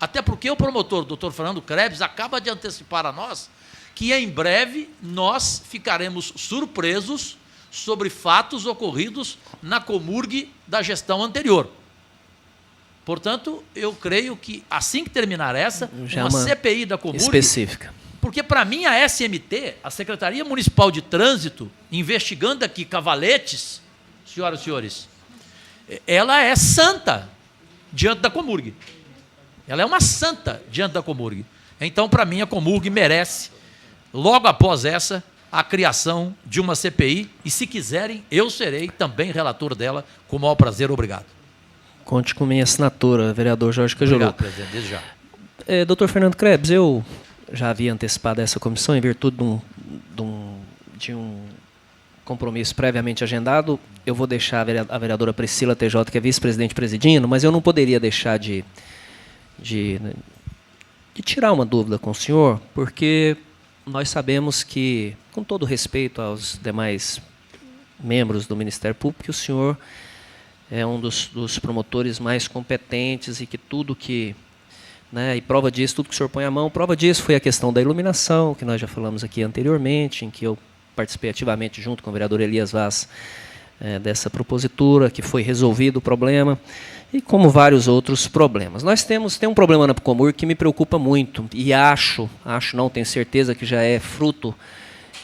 Até porque o promotor, doutor Fernando Krebs, acaba de antecipar a nós que em breve nós ficaremos surpresos sobre fatos ocorridos na Comurg da gestão anterior. Portanto, eu creio que assim que terminar essa, uma CPI da Comurg específica. Porque, para mim, a SMT, a Secretaria Municipal de Trânsito, investigando aqui cavaletes, senhoras e senhores, ela é santa diante da Comurg. Ela é uma santa diante da Comurg. Então, para mim, a Comurg merece, logo após essa, a criação de uma CPI. E, se quiserem, eu serei também relator dela, com o maior prazer. Obrigado. Conte com minha assinatura, vereador Jorge Cajuru. Obrigado, presidente, desde já. Doutor Fernando Krebs, eu já havia antecipado essa comissão em virtude de um compromisso previamente agendado. Eu vou deixar a vereadora Priscila TJ, que é vice-presidente, presidindo, mas eu não poderia deixar de tirar uma dúvida com o senhor, porque nós sabemos que, com todo respeito aos demais membros do Ministério Público que o senhor é um dos promotores mais competentes e que tudo que... Né, e prova disso, tudo que o senhor põe a mão, prova disso foi a questão da iluminação, que nós já falamos aqui anteriormente, em que eu participei ativamente junto com o vereador Elias Vaz dessa propositura, que foi resolvido o problema, e como vários outros problemas. Nós tem um problema na Comurg que me preocupa muito, e acho não, tenho certeza que já é fruto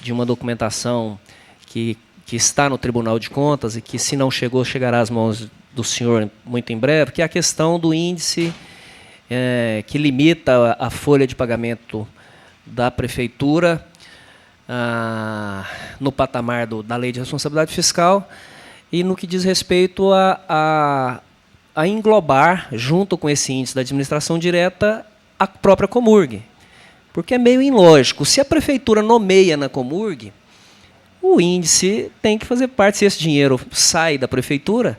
de uma documentação que está no Tribunal de Contas e que, se não chegou, chegará às mãos do senhor muito em breve, que é a questão do índice que limita a folha de pagamento da Prefeitura no patamar da Lei de Responsabilidade Fiscal e no que diz respeito a englobar, junto com esse índice da administração direta, a própria Comurg. Porque é meio ilógico. Se a Prefeitura nomeia na Comurg, o índice tem que fazer parte. Se esse dinheiro sai da Prefeitura,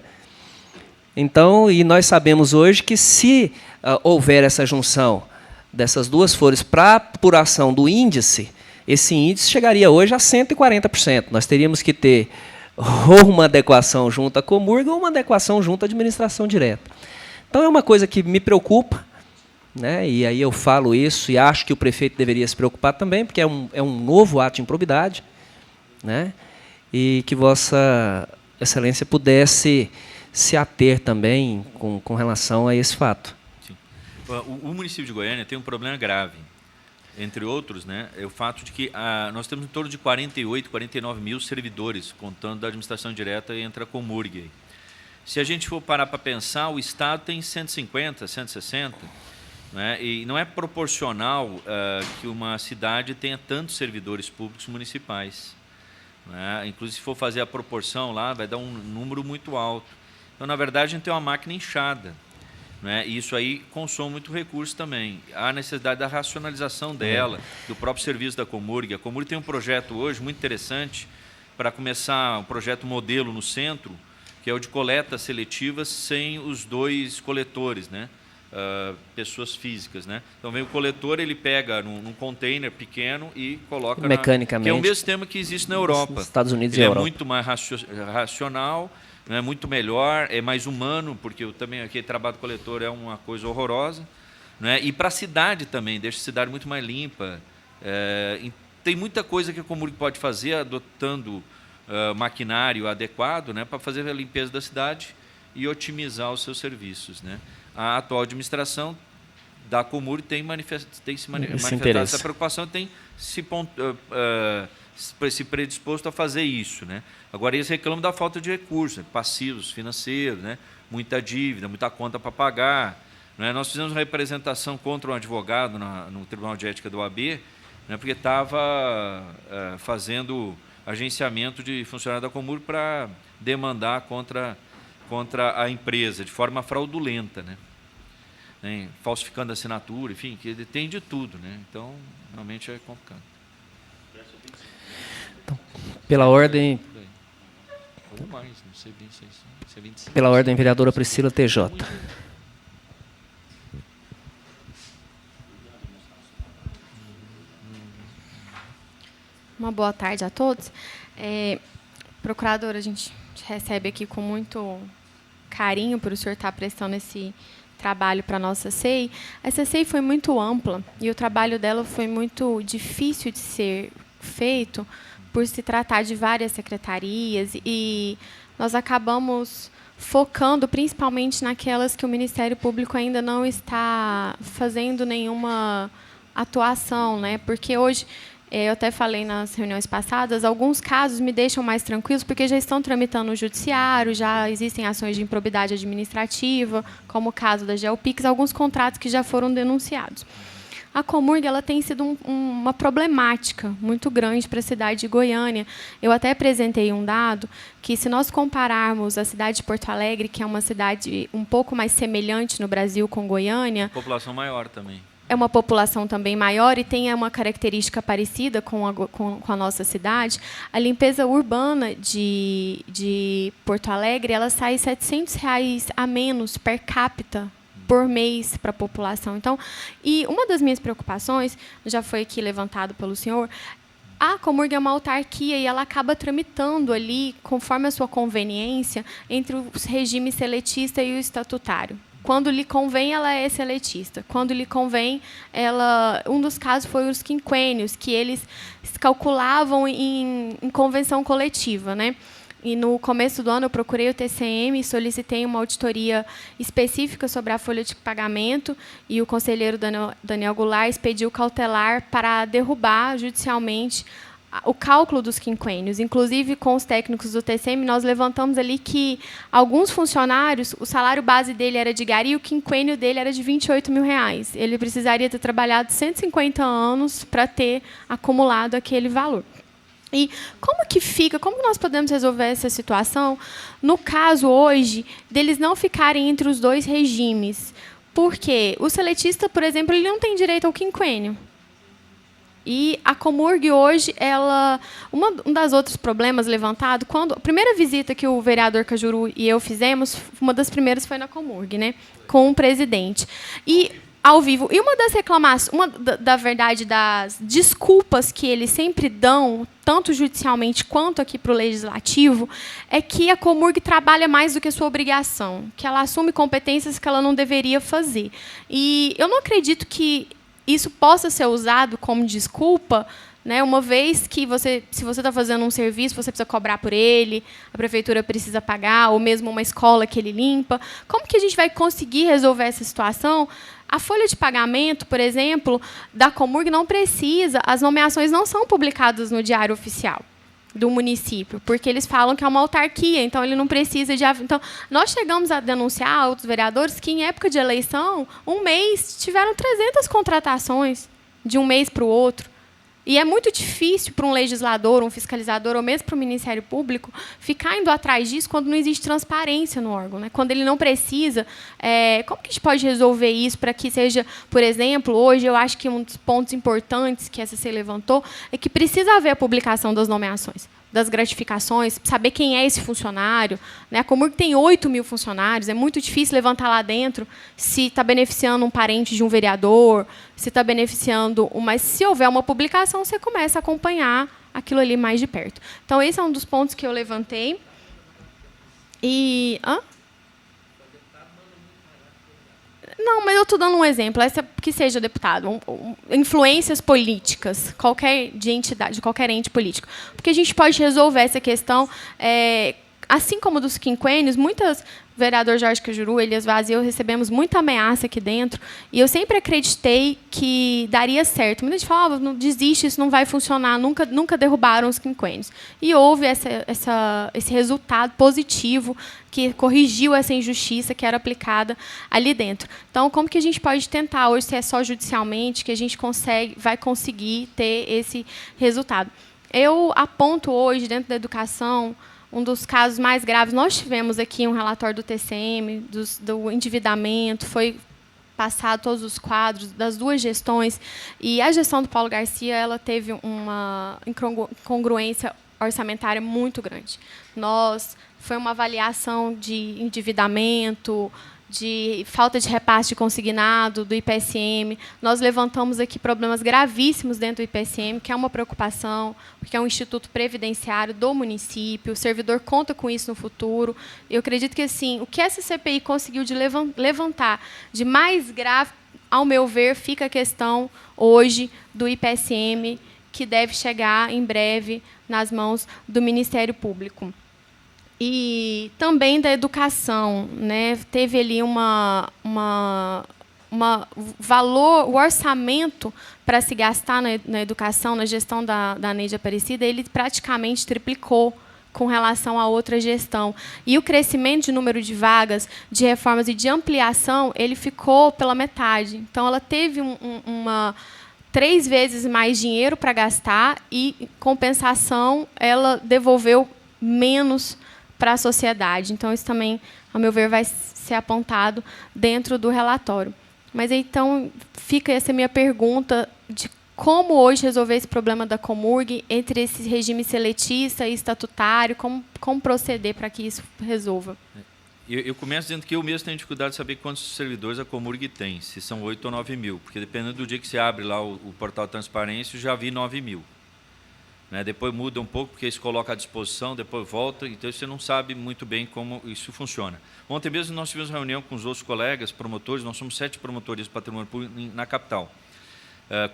então, e nós sabemos hoje que, se houver essa junção dessas duas folhas para apuração do índice, esse índice chegaria hoje a 140%. Nós teríamos que ter ou uma adequação junto à Comurg ou uma adequação junto à administração direta. Então, é uma coisa que me preocupa, né? E aí eu falo isso e acho que o prefeito deveria se preocupar também, porque é um novo ato de improbidade, né? E que Vossa Excelência pudesse se ater também com relação a esse fato. Sim. O município de Goiânia tem um problema grave, entre outros, né, é o fato de que nós temos em torno de 48, 49 mil servidores, contando da administração direta e entre a Comurg. Se a gente for parar para pensar, o Estado tem 150, 160, né, e não é proporcional que uma cidade tenha tantos servidores públicos municipais. Né? Inclusive, se for fazer a proporção lá, vai dar um número muito alto. Então, na verdade, a gente tem uma máquina inchada, né? E isso aí consome muito recurso também. Há necessidade da racionalização dela, do próprio serviço da Comurg. A Comurg tem um projeto hoje muito interessante para começar um projeto modelo no centro, que é o de coletas seletivas sem os dois coletores, né? Pessoas físicas, né? Então, vem o coletor, ele pega num container pequeno e coloca mecanicamente, que é o mesmo sistema que existe na Europa. Nos Estados Unidos ele e é Europa. muito mais racional, é muito melhor, é mais humano, porque também aquele trabalho do coletor é uma coisa horrorosa, né? E para a cidade também, deixa a cidade muito mais limpa. Tem muita coisa que a Comurg pode fazer adotando maquinário adequado, né, para fazer a limpeza da cidade e otimizar os seus serviços, né? A atual administração da Comurg tem se manifestado essa preocupação, tem se predisposto a fazer isso, né? Agora, eles reclamam da falta de recursos, né? Passivos financeiros, né? Muita dívida, muita conta para pagar, né? Nós fizemos uma representação contra um advogado no Tribunal de Ética do OAB, né? Porque estava fazendo agenciamento de funcionário da Comurg para demandar contra a empresa de forma fraudulenta, né? Falsificando a assinatura, enfim, que ele tem de tudo, né? Então, realmente é complicado. Pela ordem... Ou mais, não sei bem se é 25. Pela ordem, vereadora Priscila TJ. Uma boa tarde a todos. Procuradora, a gente recebe aqui com muito carinho por o senhor estar prestando esse trabalho para a nossa SEI. Essa SEI foi muito ampla e o trabalho dela foi muito difícil de ser feito por se tratar de várias secretarias, e nós acabamos focando principalmente naquelas que o Ministério Público ainda não está fazendo nenhuma atuação, né? Porque hoje, eu até falei nas reuniões passadas, alguns casos me deixam mais tranquilos porque já estão tramitando no judiciário, já existem ações de improbidade administrativa, como o caso da Geopix, alguns contratos que já foram denunciados. A Comurg, ela tem sido uma problemática muito grande para a cidade de Goiânia. Eu até apresentei um dado que, se nós compararmos a cidade de Porto Alegre, que é uma cidade um pouco mais semelhante no Brasil com Goiânia... População maior também. É uma população também maior e tem uma característica parecida com a nossa cidade. A limpeza urbana de Porto Alegre, ela sai R$ 700 a menos per capita por mês para a população. Então, e uma das minhas preocupações, já foi aqui levantado pelo senhor, A Comurg é uma autarquia e ela acaba tramitando ali, conforme a sua conveniência, entre o regime seletista e o estatutário. Quando lhe convém, ela é seletista. Quando lhe convém, um dos casos foi os quinquênios, que eles calculavam em convenção coletiva, né? E no começo do ano eu procurei o TCM e solicitei uma auditoria específica sobre a folha de pagamento, e o conselheiro Daniel Goulart expediu cautelar para derrubar judicialmente o cálculo dos quinquênios. Inclusive, com os técnicos do TCM, nós levantamos ali que alguns funcionários, o salário base dele era de gari e o quinquênio dele era de R$28 mil. Ele precisaria ter trabalhado 150 anos para ter acumulado aquele valor. E como que nós podemos resolver essa situação no caso hoje deles não ficarem entre os dois regimes? Porque o seletista, por exemplo, ele não tem direito ao quinquênio. E a Comurg hoje, um dos outros problemas levantado, quando a primeira visita que o vereador Cajuru e eu fizemos, uma das primeiras foi na Comurg, né, com o presidente. E ao vivo. E uma das reclamações, das desculpas que eles sempre dão, tanto judicialmente quanto aqui para o legislativo, é que a Comurg trabalha mais do que a sua obrigação, que ela assume competências que ela não deveria fazer. E eu não acredito que isso possa ser usado como desculpa, né, uma vez que se você está fazendo um serviço, você precisa cobrar por ele, a prefeitura precisa pagar, ou mesmo uma escola que ele limpa. Como que a gente vai conseguir resolver essa situação? A folha de pagamento, por exemplo, da Comurg não precisa, as nomeações não são publicadas no Diário Oficial do município, porque eles falam que é uma autarquia, então ele não precisa de... Então, nós chegamos a denunciar a outros vereadores que, em época de eleição, um mês, tiveram 300 contratações de um mês para o outro. E é muito difícil para um legislador, um fiscalizador, ou mesmo para o Ministério Público, ficar indo atrás disso quando não existe transparência no órgão, né? Quando ele não precisa. Como que a gente pode resolver isso para que seja, por exemplo, hoje eu acho que um dos pontos importantes que a SCC levantou é que precisa haver a publicação das nomeações, das gratificações, saber quem é esse funcionário, né? A Comurg tem 8 mil funcionários, é muito difícil levantar lá dentro se está beneficiando um parente de um vereador, se está beneficiando... Mas se houver uma publicação, você começa a acompanhar aquilo ali mais de perto. Então, esse é um dos pontos que eu levantei. E... Não, mas eu estou dando um exemplo, que seja deputado, influências políticas, de qualquer ente político. Porque a gente pode resolver essa questão, assim como dos quinquênios, vereador Jorge Cajuru, Elias Vaz e eu recebemos muita ameaça aqui dentro, e eu sempre acreditei que daria certo. Muita gente falava, não desiste, isso não vai funcionar, nunca derrubaram os quinquênios. E houve esse resultado positivo que corrigiu essa injustiça que era aplicada ali dentro. Então, como que a gente pode tentar hoje, se é só judicialmente, que a gente vai conseguir ter esse resultado? Eu aponto hoje, dentro da educação, um dos casos mais graves. Nós tivemos aqui um relatório do TCM, do endividamento, foi passado todos os quadros das duas gestões, e a gestão do Paulo Garcia ela teve uma incongruência orçamentária muito grande. Foi uma avaliação de endividamento, de falta de repasse de consignado, do IPSM. Nós levantamos aqui problemas gravíssimos dentro do IPSM, que é uma preocupação, porque é um instituto previdenciário do município, o servidor conta com isso no futuro. Eu acredito que assim, o que essa CPI conseguiu de levantar de mais grave, ao meu ver, fica a questão hoje do IPSM, que deve chegar em breve nas mãos do Ministério Público. E também da educação, né? Teve ali o orçamento para se gastar na educação, na gestão da Neide Aparecida, ele praticamente triplicou com relação à outra gestão. E o crescimento de número de vagas, de reformas e de ampliação, ele ficou pela metade. Então, ela teve 3 vezes mais dinheiro para gastar e, em compensação, ela devolveu menos para a sociedade. Então, isso também, ao meu ver, vai ser apontado dentro do relatório. Mas, então, fica essa minha pergunta de como hoje resolver esse problema da Comurg entre esse regime seletista e estatutário, como proceder para que isso resolva. Eu começo dizendo que eu mesmo tenho dificuldade de saber quantos servidores a Comurg tem, se são 8 ou 9 mil, porque dependendo do dia que você abre lá o portal de transparência, eu já vi 9 mil. né? Depois muda um pouco, porque eles colocam à disposição, depois volta, então você não sabe muito bem como isso funciona. Ontem mesmo nós tivemos reunião com os outros colegas, promotores, nós somos 7 promotorias de patrimônio público na capital.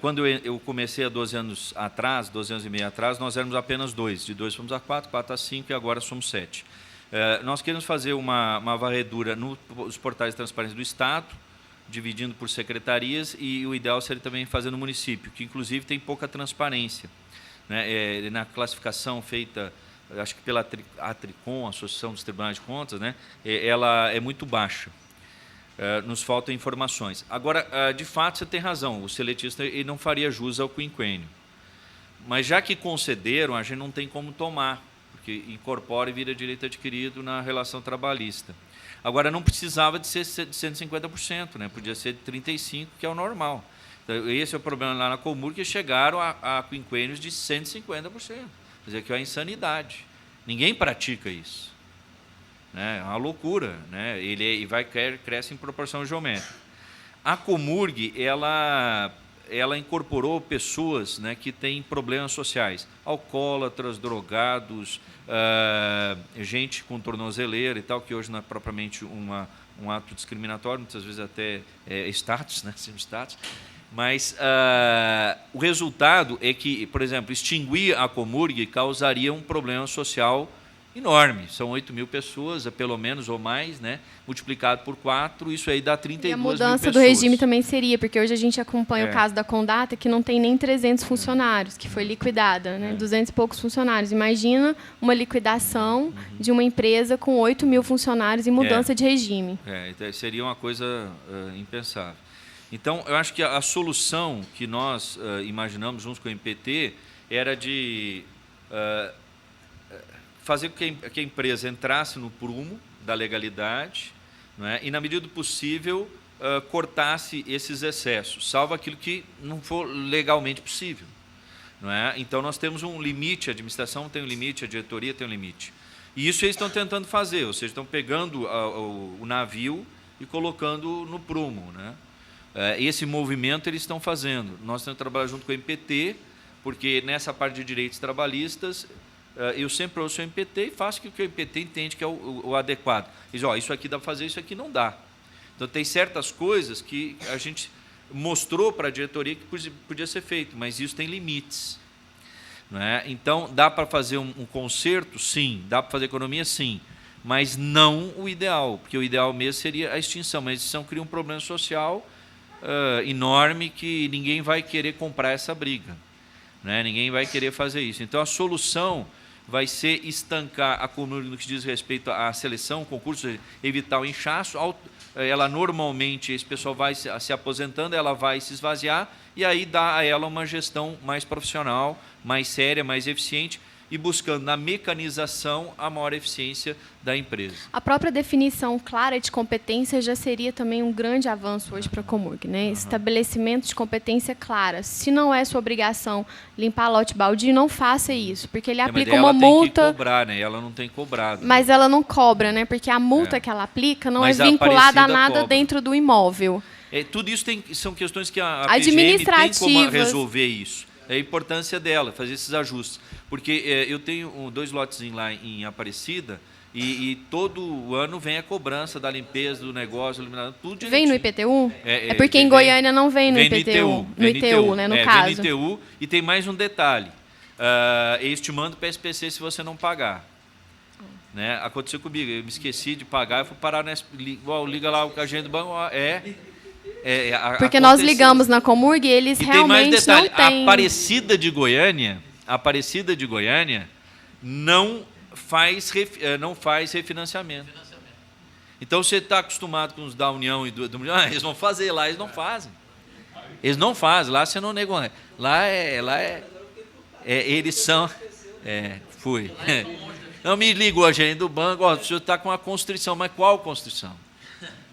Quando eu comecei há 12 anos e meio atrás, nós éramos apenas 2, de 2 fomos a 4, 4 a 5 e agora somos 7. Nós queremos fazer uma varredura nos portais de transparência do Estado, dividindo por secretarias, e o ideal seria também fazer no município, que inclusive tem pouca transparência, né? Na classificação feita, acho que pela Atricom, Associação dos Tribunais de Contas, né? Ela é muito baixa. Nos faltam informações. Agora, de fato, você tem razão, o seletista ele não faria jus ao quinquênio. Mas já que concederam, a gente não tem como tomar, porque incorpora e vira direito adquirido na relação trabalhista. Agora, não precisava de ser de 150%, né? Podia ser de 35%, que é o normal. Então, esse é o problema lá na Comurg, que chegaram a quinquênios de 150%. Quer dizer, que é uma insanidade. Ninguém pratica isso. É uma loucura, né? Ele cresce em proporção geométrica. A Comurg, ela incorporou pessoas, né, que têm problemas sociais, alcoólatras, drogados, gente com tornozeleira e tal, que hoje não é propriamente um ato discriminatório, muitas vezes até status, né, status. Mas o resultado é que, por exemplo, extinguir a Comurg causaria um problema social enorme. São 8 mil pessoas, pelo menos, ou mais, né? Multiplicado por 4, isso aí dá 32 mil pessoas. E a mudança do regime também seria, porque hoje a gente acompanha o caso da Condata, que não tem nem 300 funcionários, que foi liquidada, né? 200 e poucos funcionários. Imagina uma liquidação de uma empresa com 8 mil funcionários e mudança de regime. Então seria uma coisa impensável. Então, eu acho que a solução que nós imaginamos junto com o MPT era de fazer com que a empresa entrasse no prumo da legalidade, não é? E, na medida do possível, cortasse esses excessos, salvo aquilo que não for legalmente possível. Não é? Então, nós temos um limite, a administração tem um limite, a diretoria tem um limite. E isso eles estão tentando fazer, ou seja, estão pegando o navio e colocando no prumo, né? Esse movimento eles estão fazendo. Nós temos que trabalhar junto com o MPT, porque nessa parte de direitos trabalhistas, eu sempre ouço o MPT e faço o que o MPT entende que é o adequado. Diz, isso aqui dá para fazer, isso aqui não dá. Então, tem certas coisas que a gente mostrou para a diretoria que podia ser feito, mas isso tem limites. Não é? Então, dá para fazer um conserto? Sim. Dá para fazer economia? Sim. Mas não o ideal, porque o ideal mesmo seria a extinção. Mas a extinção cria um problema social enorme que ninguém vai querer comprar essa briga. Né? Ninguém vai querer fazer isso. Então, a solução vai ser estancar a Comurg no que diz respeito à seleção, concurso, evitar o inchaço. Ela normalmente, esse pessoal vai se aposentando, ela vai se esvaziar e aí dá a ela uma gestão mais profissional, mais séria, mais eficiente e buscando na mecanização a maior eficiência da empresa. A própria definição clara de competência já seria também um grande avanço hoje para a Comurg, né? Estabelecimento de competência clara. Se não é sua obrigação limpar lote baldio, não faça isso, porque ele aplica uma multa. Tem que cobrar, né? Ela não tem cobrado. Mas ela não cobra, né? Porque a multa que ela aplica não é vinculada a nada cobra dentro do imóvel. Tudo isso são questões que a PGM tem como resolver isso. É a importância dela, fazer esses ajustes. Porque eu tenho 2 lotes lá em Aparecida e todo ano vem a cobrança da limpeza do negócio, tudo direitinho. Vem no IPTU? É porque em Goiânia não vem no IPTU. No ITU, né, no caso. Vem no ITU e tem mais um detalhe. Eles te mandam para o PSPC se você não pagar. Né? Aconteceu comigo, eu me esqueci de pagar, eu fui parar liga lá o agente do banco, porque nós ligamos na Comurg e eles realmente tem mais detalhe, não têm. A Aparecida de Goiânia não faz refinanciamento. Então, você está acostumado com os da União e do eles vão fazer lá, eles não fazem. Eles não fazem, lá você não negou. Eles são... fui. Não me ligou a gente do banco, o senhor está com uma constrição, mas qual constrição?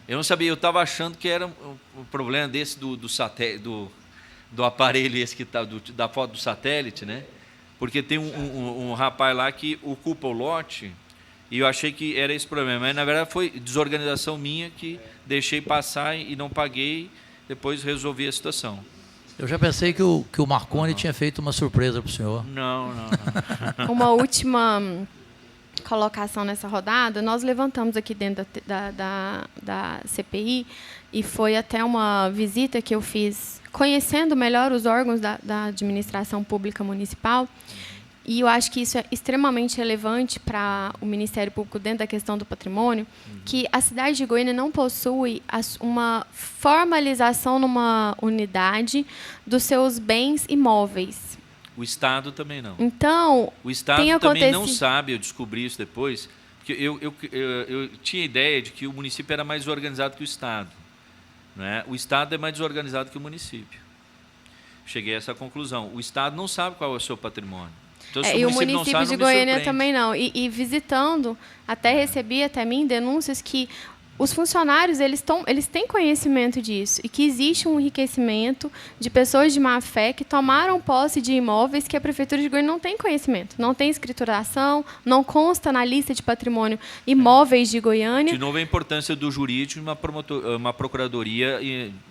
Eu não sabia, eu estava achando que era um problema desse do aparelho esse que tá, da foto do satélite, né? Porque tem um rapaz lá que ocupa o lote e eu achei que era esse problema. Mas, na verdade, foi desorganização minha que deixei passar e não paguei, depois resolvi a situação. Eu já pensei que o Marconi tinha feito uma surpresa para o senhor. Não. Uma última colocação nessa rodada, nós levantamos aqui dentro da CPI, e foi até uma visita que eu fiz conhecendo melhor os órgãos da administração pública municipal, e eu acho que isso é extremamente relevante para o Ministério Público dentro da questão do patrimônio, que a cidade de Goiânia não possui uma formalização numa unidade dos seus bens imóveis. O Estado também não. Então, o Estado também não sabe, eu descobri isso depois, porque eu tinha a ideia de que o município era mais organizado que o Estado. Né? O Estado é mais desorganizado que o município. Cheguei a essa conclusão. O Estado não sabe qual é o seu patrimônio. Então, se e o município município não sabe, de Goiânia também não. E visitando, até recebi até mim denúncias que os funcionários eles têm conhecimento disso e que existe um enriquecimento de pessoas de má fé que tomaram posse de imóveis que a Prefeitura de Goiânia não tem conhecimento, não tem escrituração, não consta na lista de patrimônio imóveis de Goiânia. De novo, a importância do jurídico em uma procuradoria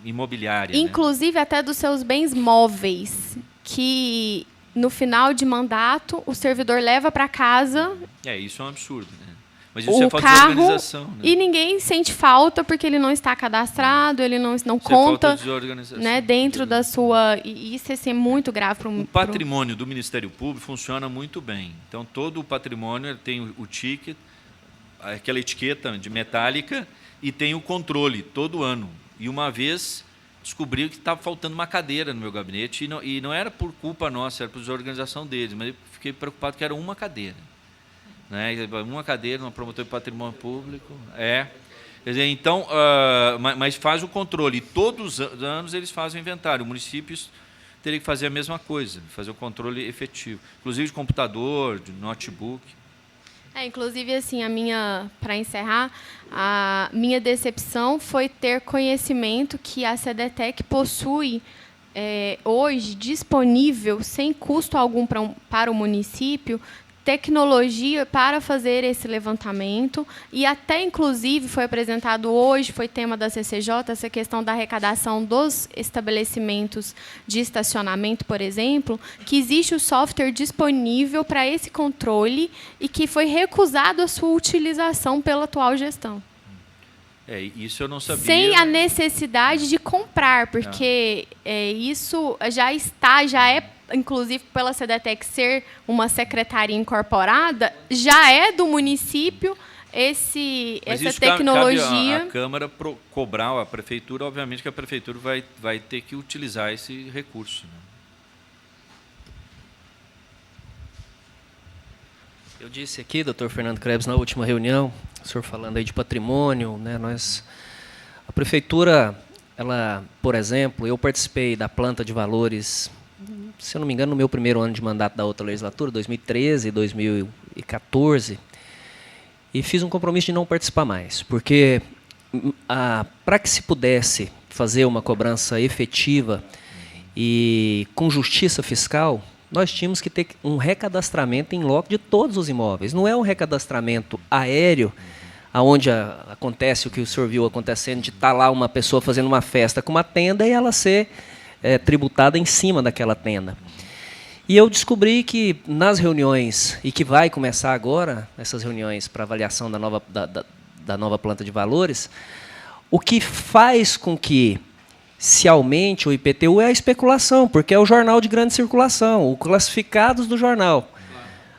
imobiliária. Inclusive, até dos seus bens móveis, que no final de mandato o servidor leva para casa. Isso é um absurdo, né? Mas isso o é falta carro, de organização. Né? E ninguém sente falta porque ele não está cadastrado, ele não conta, né, dentro da sua... E isso é muito grave para o patrimônio do Ministério Público funciona muito bem. Então, todo o patrimônio tem o ticket, aquela etiqueta de metálica, e tem o controle todo ano. E uma vez descobriu que estava faltando uma cadeira no meu gabinete, e não era por culpa nossa, era por desorganização deles, mas eu fiquei preocupado que era uma cadeira. Né? Uma cadeira, uma promotora de patrimônio público. Quer dizer, então, mas faz o controle. E todos os anos eles fazem o inventário. O município teria que fazer a mesma coisa, fazer o controle efetivo. Inclusive de computador, de notebook. Inclusive, assim, para encerrar, a minha decepção foi ter conhecimento que a CDTEC possui hoje disponível, sem custo algum para o município, tecnologia para fazer esse levantamento, e até, inclusive, foi apresentado hoje, foi tema da CCJ, essa questão da arrecadação dos estabelecimentos de estacionamento, por exemplo, que existe o software disponível para esse controle e que foi recusado a sua utilização pela atual gestão. Isso eu não sabia. Sem a necessidade de comprar, porque isso já é inclusive pela CDTEC ser uma secretaria incorporada, já é do município essa tecnologia. Cabe a Câmara cobrar a Prefeitura, obviamente que a Prefeitura vai ter que utilizar esse recurso. Né? Eu disse aqui, doutor Fernando Krebs, na última reunião, o senhor falando aí de patrimônio, né, a Prefeitura, por exemplo, eu participei da planta de valores, se eu não me engano, no meu primeiro ano de mandato da outra legislatura, 2013 e 2014, e fiz um compromisso de não participar mais, porque para que se pudesse fazer uma cobrança efetiva e com justiça fiscal, nós tínhamos que ter um recadastramento em loco de todos os imóveis. Não é um recadastramento aéreo, onde acontece o que o senhor viu acontecendo, de estar lá uma pessoa fazendo uma festa com uma tenda e ela ser tributada em cima daquela tenda. E eu descobri que nas reuniões, e que vai começar agora, essas reuniões para avaliação da nova planta de valores, o que faz com que se aumente o IPTU é a especulação, porque é o jornal de grande circulação, os classificados do jornal.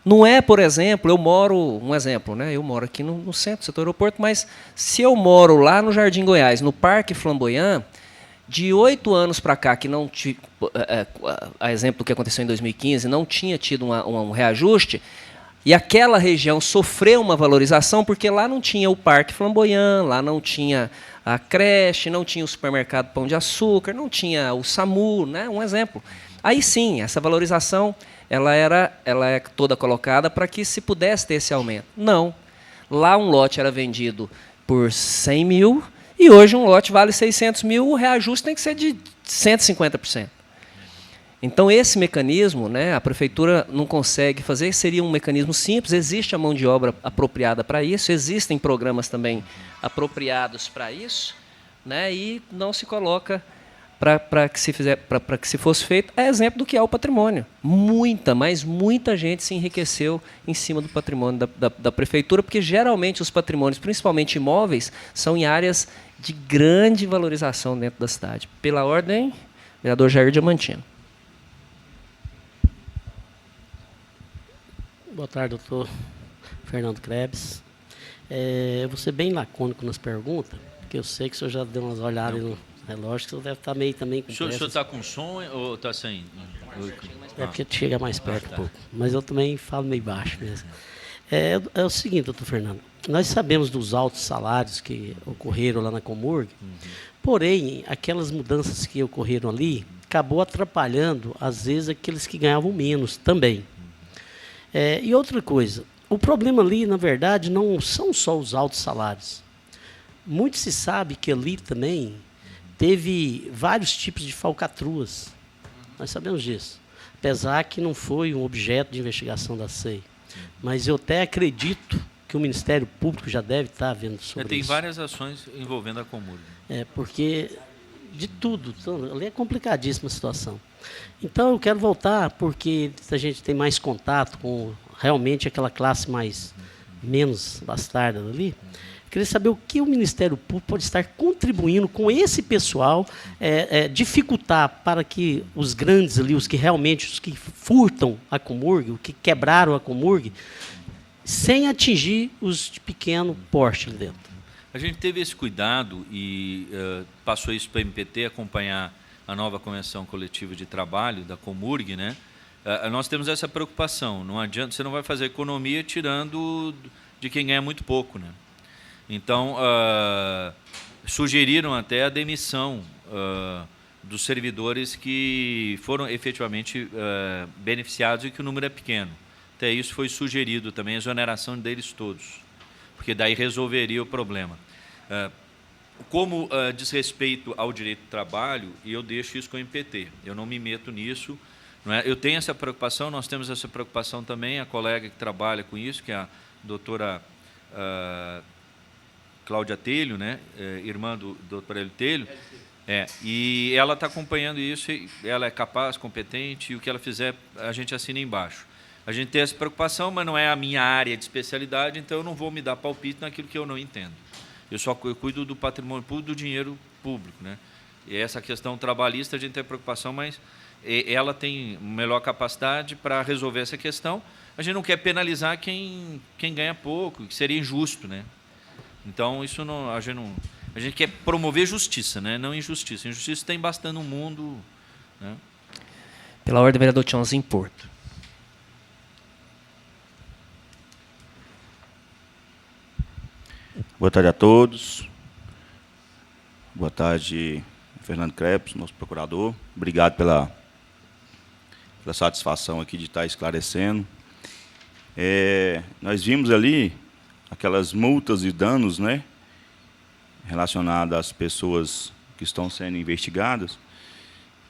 Não é, por exemplo, eu moro aqui no centro, setor aeroporto, mas se eu moro lá no Jardim Goiás, no Parque Flamboyant, de 8 anos para cá, que não a exemplo do que aconteceu em 2015, não tinha tido um reajuste, e aquela região sofreu uma valorização, porque lá não tinha o Parque Flamboyant, lá não tinha a creche, não tinha o supermercado Pão de Açúcar, não tinha o SAMU, né? Um exemplo. Aí sim, essa valorização ela é toda colocada para que se pudesse ter esse aumento. Não. Lá um lote era vendido por 100 mil, e hoje um lote vale 600 mil, o reajuste tem que ser de 150%. Então, esse mecanismo, né, a Prefeitura não consegue fazer, seria um mecanismo simples, existe a mão de obra apropriada para isso, existem programas também apropriados para isso, né, e não se coloca para que se fosse feito, é exemplo do que é o patrimônio. Mas muita gente se enriqueceu em cima do patrimônio da prefeitura, porque geralmente os patrimônios, principalmente imóveis, são em áreas de grande valorização dentro da cidade. Pela ordem, vereador Jair Diamantino. Boa tarde, doutor Fernando Krebs. Eu vou ser bem lacônico nas perguntas, porque eu sei que o senhor já deu umas olhadas no relógio, que o senhor deve estar meio também com pressa. O senhor está com som ou está sem? É porque chega mais perto um pouco, mas eu também falo meio baixo mesmo. É o seguinte, doutor Fernando, nós sabemos dos altos salários que ocorreram lá na Comurg, porém, aquelas mudanças que ocorreram ali, acabou atrapalhando, às vezes, aqueles que ganhavam menos também. E outra coisa, o problema ali, na verdade, não são só os altos salários. Muito se sabe que ali também teve vários tipos de falcatruas. Nós sabemos disso. Apesar que não foi um objeto de investigação da SEI. Mas eu até acredito que o Ministério Público já deve estar vendo sobre isso. Tem várias ações envolvendo a Comurg. Porque de tudo. Ali é complicadíssima a situação. Então, eu quero voltar, porque a gente tem mais contato com realmente aquela classe menos bastarda ali. Queria saber o que o Ministério Público pode estar contribuindo com esse pessoal, dificultar para que os grandes ali, os que furtam a Comurg, os que quebraram a Comurg, sem atingir os de pequeno porte ali dentro. A gente teve esse cuidado e passou isso para a MPT acompanhar a nova convenção coletiva de trabalho da Comurg, né? Nós temos essa preocupação. Não adianta, você não vai fazer economia tirando de quem ganha muito pouco, né? Então, sugeriram até a demissão dos servidores que foram efetivamente beneficiados e que o número é pequeno. Até isso foi sugerido também, a exoneração deles todos, porque daí resolveria o problema. Como diz respeito ao direito do trabalho, e eu deixo isso com o MPT, eu não me meto nisso. Não é? Eu tenho essa preocupação, nós temos essa preocupação também, a colega que trabalha com isso, que é a doutora Cláudia Telho, né? Irmã do doutor Hélio Telho, e ela está acompanhando isso, ela é capaz, competente, e o que ela fizer, a gente assina embaixo. A gente tem essa preocupação, mas não é a minha área de especialidade, então eu não vou me dar palpite naquilo que eu não entendo. Eu cuido do patrimônio público, do dinheiro público, né? E essa questão trabalhista a gente tem preocupação, mas ela tem melhor capacidade para resolver essa questão. A gente não quer penalizar quem ganha pouco, que seria injusto, né? Então isso não, a gente quer promover justiça, né? Não injustiça. Injustiça tem bastante no mundo, né? Pela ordem, vereador Tchãozinho Porto. Boa tarde a todos. Boa tarde, Fernando Krebs, nosso procurador. Obrigado pela satisfação aqui de estar esclarecendo. Nós vimos ali aquelas multas e danos, né, relacionadas às pessoas que estão sendo investigadas,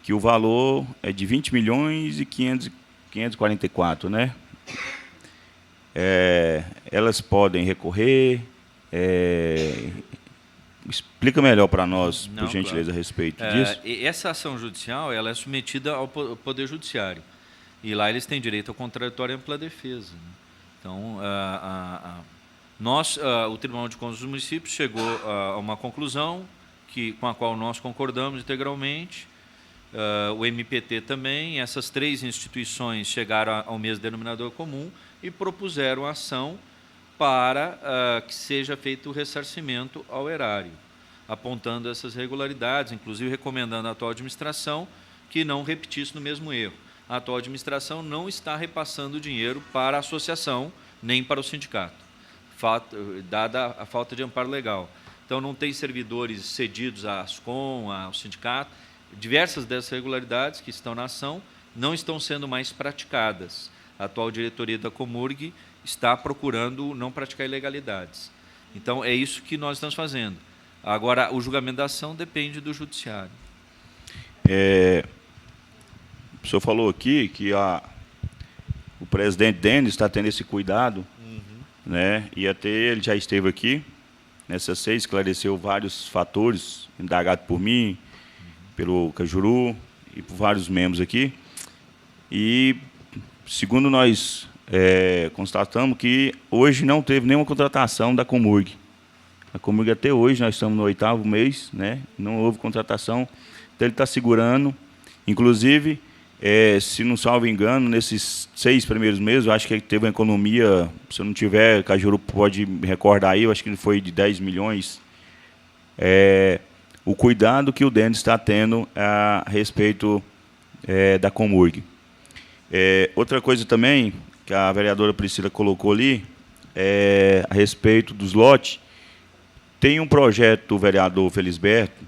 que o valor é de 20 milhões e 544, né? Elas podem recorrer. Explica melhor para nós, por gentileza, a respeito disso. Essa ação judicial ela é submetida ao Poder Judiciário. E lá eles têm direito ao contraditório e ampla defesa, né? Então, o Tribunal de Contas dos Municípios chegou a uma conclusão com a qual nós concordamos integralmente, o MPT também, essas três instituições chegaram ao mesmo denominador comum e propuseram ação para que seja feito o ressarcimento ao erário, apontando essas irregularidades, inclusive recomendando à atual administração que não repetisse no mesmo erro. A atual administração não está repassando dinheiro para a associação, nem para o sindicato, dada a falta de amparo legal. Então, não tem servidores cedidos à ASCOM, ao sindicato. Diversas dessas irregularidades que estão na ação não estão sendo mais praticadas. A atual diretoria da Comurg está procurando não praticar ilegalidades. Então, é isso que nós estamos fazendo. Agora, o julgamento da ação depende do judiciário. O senhor falou aqui que o presidente Denis está tendo esse cuidado, né? E até ele já esteve aqui, nessa SEI, esclareceu vários fatores, indagado por mim, pelo Cajuru e por vários membros aqui. E, segundo nós constatamos, que hoje não teve nenhuma contratação da Comurg. A Comurg até hoje, nós estamos no 8º mês, né? Não houve contratação, então ele está segurando. Inclusive, se não salvo engano, nesses 6 primeiros meses, eu acho que teve uma economia, se eu não tiver, Cajuru pode me recordar aí, eu acho que ele foi de 10 milhões. O cuidado que o Denis está tendo a respeito da Comurg. Outra coisa também, que a vereadora Priscila colocou ali, a respeito dos lotes, tem um projeto do vereador Felisberto,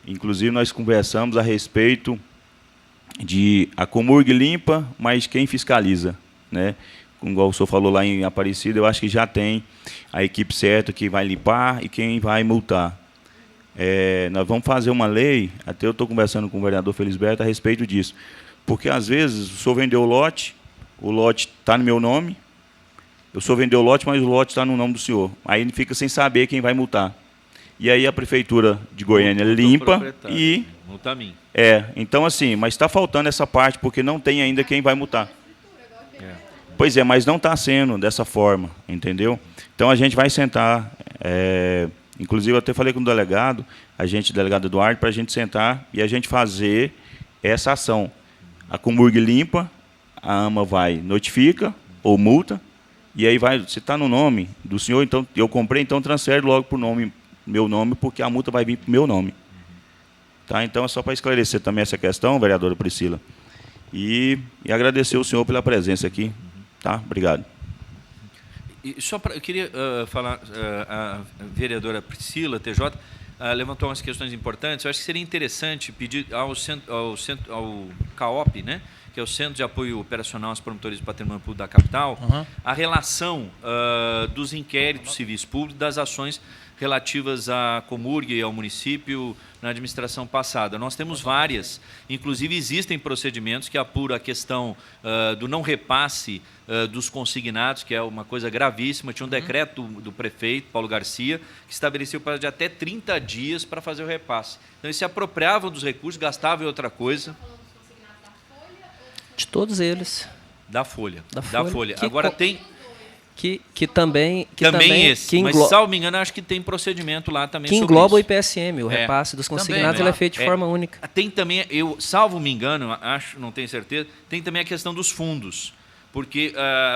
inclusive nós conversamos a respeito de a Comurg limpa, mas quem fiscaliza, né? Como o senhor falou lá em Aparecida, eu acho que já tem a equipe certa que vai limpar e quem vai multar. Nós vamos fazer uma lei, até eu estou conversando com o vereador Felisberto a respeito disso, porque às vezes o senhor vendeu o lote está no meu nome, o senhor vendeu o lote, mas o lote está no nome do senhor. Aí ele fica sem saber quem vai multar. E aí a Prefeitura de Goiânia limpa e... Multa a mim. Então assim, mas está faltando essa parte, porque não tem ainda quem vai multar. Pois é, mas não está sendo dessa forma, entendeu? Então a gente vai sentar, inclusive eu até falei com o delegado, delegado Eduardo, para a gente sentar e a gente fazer essa ação. A Comurg limpa, a AMA vai, notifica ou multa, e aí vai, se está no nome do senhor, então eu comprei, então transfere logo para o meu nome, porque a multa vai vir para o meu nome. Tá? Então é só para esclarecer também essa questão, vereadora Priscila. E agradecer ao senhor pela presença aqui. Tá? Obrigado. E eu queria falar, a vereadora Priscila, TJ, levantou umas questões importantes. Eu acho que seria interessante pedir ao CAOP, né, que é o Centro de Apoio Operacional às Promotorias do Patrimônio Público da capital, a relação dos inquéritos civis públicos, das ações relativas à Comurg e ao município na administração passada. Nós temos várias, inclusive existem procedimentos que apuram a questão do não repasse dos consignados, que é uma coisa gravíssima. Tinha um decreto do prefeito, Paulo Garcia, que estabeleceu para de até 30 dias para fazer o repasse. Então, eles se apropriavam dos recursos, gastavam em outra coisa. De todos eles. Da Folha. Da Folha. Agora tem... Que também esse, mas, salvo me engano, acho que tem procedimento lá também que sobre engloba o isso. IPSM, o repasse dos consignados, também, ele é feito de forma única. Tem também, salvo me engano, acho, não tenho certeza, tem também a questão dos fundos, porque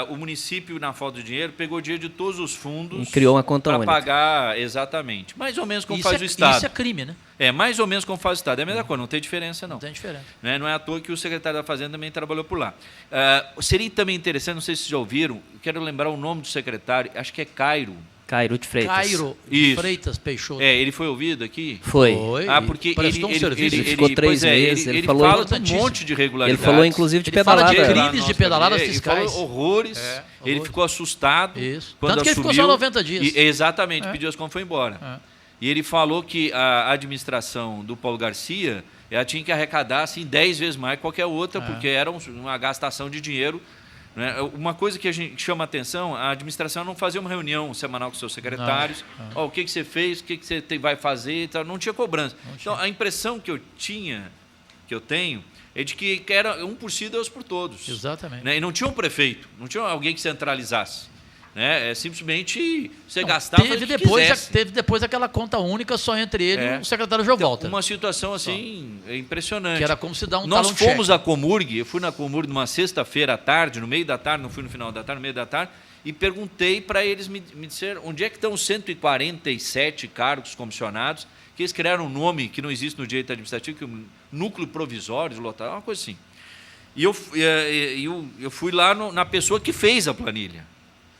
o município, na falta de dinheiro, pegou dinheiro de todos os fundos e criou uma conta única para pagar, exatamente. Mais ou menos como faz o Estado. Isso é crime, né? Mais ou menos como faz o Estado. É a mesma coisa, não tem diferença, não. Não tem diferença. Não é à toa que o secretário da Fazenda também trabalhou por lá. Seria também interessante, não sei se vocês já ouviram, quero lembrar o nome do secretário, acho que é Cairo de Freitas. Cairo de Freitas Peixoto. Ele foi ouvido aqui? Foi. Porque prestou um serviço. Ele ficou 3 meses. Ele fala de um monte de irregularidades. Ele falou, inclusive, de pedalada. Ele fala de crimes de pedaladas fiscais. Ele falou horrores. Ele ficou assustado. Isso. Quando Tanto que ele ficou só 90 dias. Exatamente, pediu as contas e foi embora. E ele falou que a administração do Paulo Garcia ela tinha que arrecadar assim, 10 vezes mais que qualquer outra, porque era uma gastação de dinheiro. Né? Uma coisa que a gente chama a atenção, a administração não fazia uma reunião semanal com seus secretários, o que você fez, o que você vai fazer, não tinha cobrança. Então, a impressão que eu tenho, é de que era um por si, Deus por todos. Exatamente. Né? E não tinha um prefeito, não tinha alguém que centralizasse. Né? Simplesmente você gastava teve depois aquela conta única só entre ele e o secretário João Walter. Uma situação assim impressionante. Que era como se dar um Nós fomos à Comurg, eu fui na Comurg numa sexta-feira à tarde, no meio da tarde, não fui no final da tarde, no meio da tarde, e perguntei para eles me dizer onde é que estão os 147 cargos comissionados, que eles criaram um nome que não existe no direito administrativo, que é um núcleo provisório, lotado, uma coisa assim. E eu fui lá na pessoa que fez a planilha.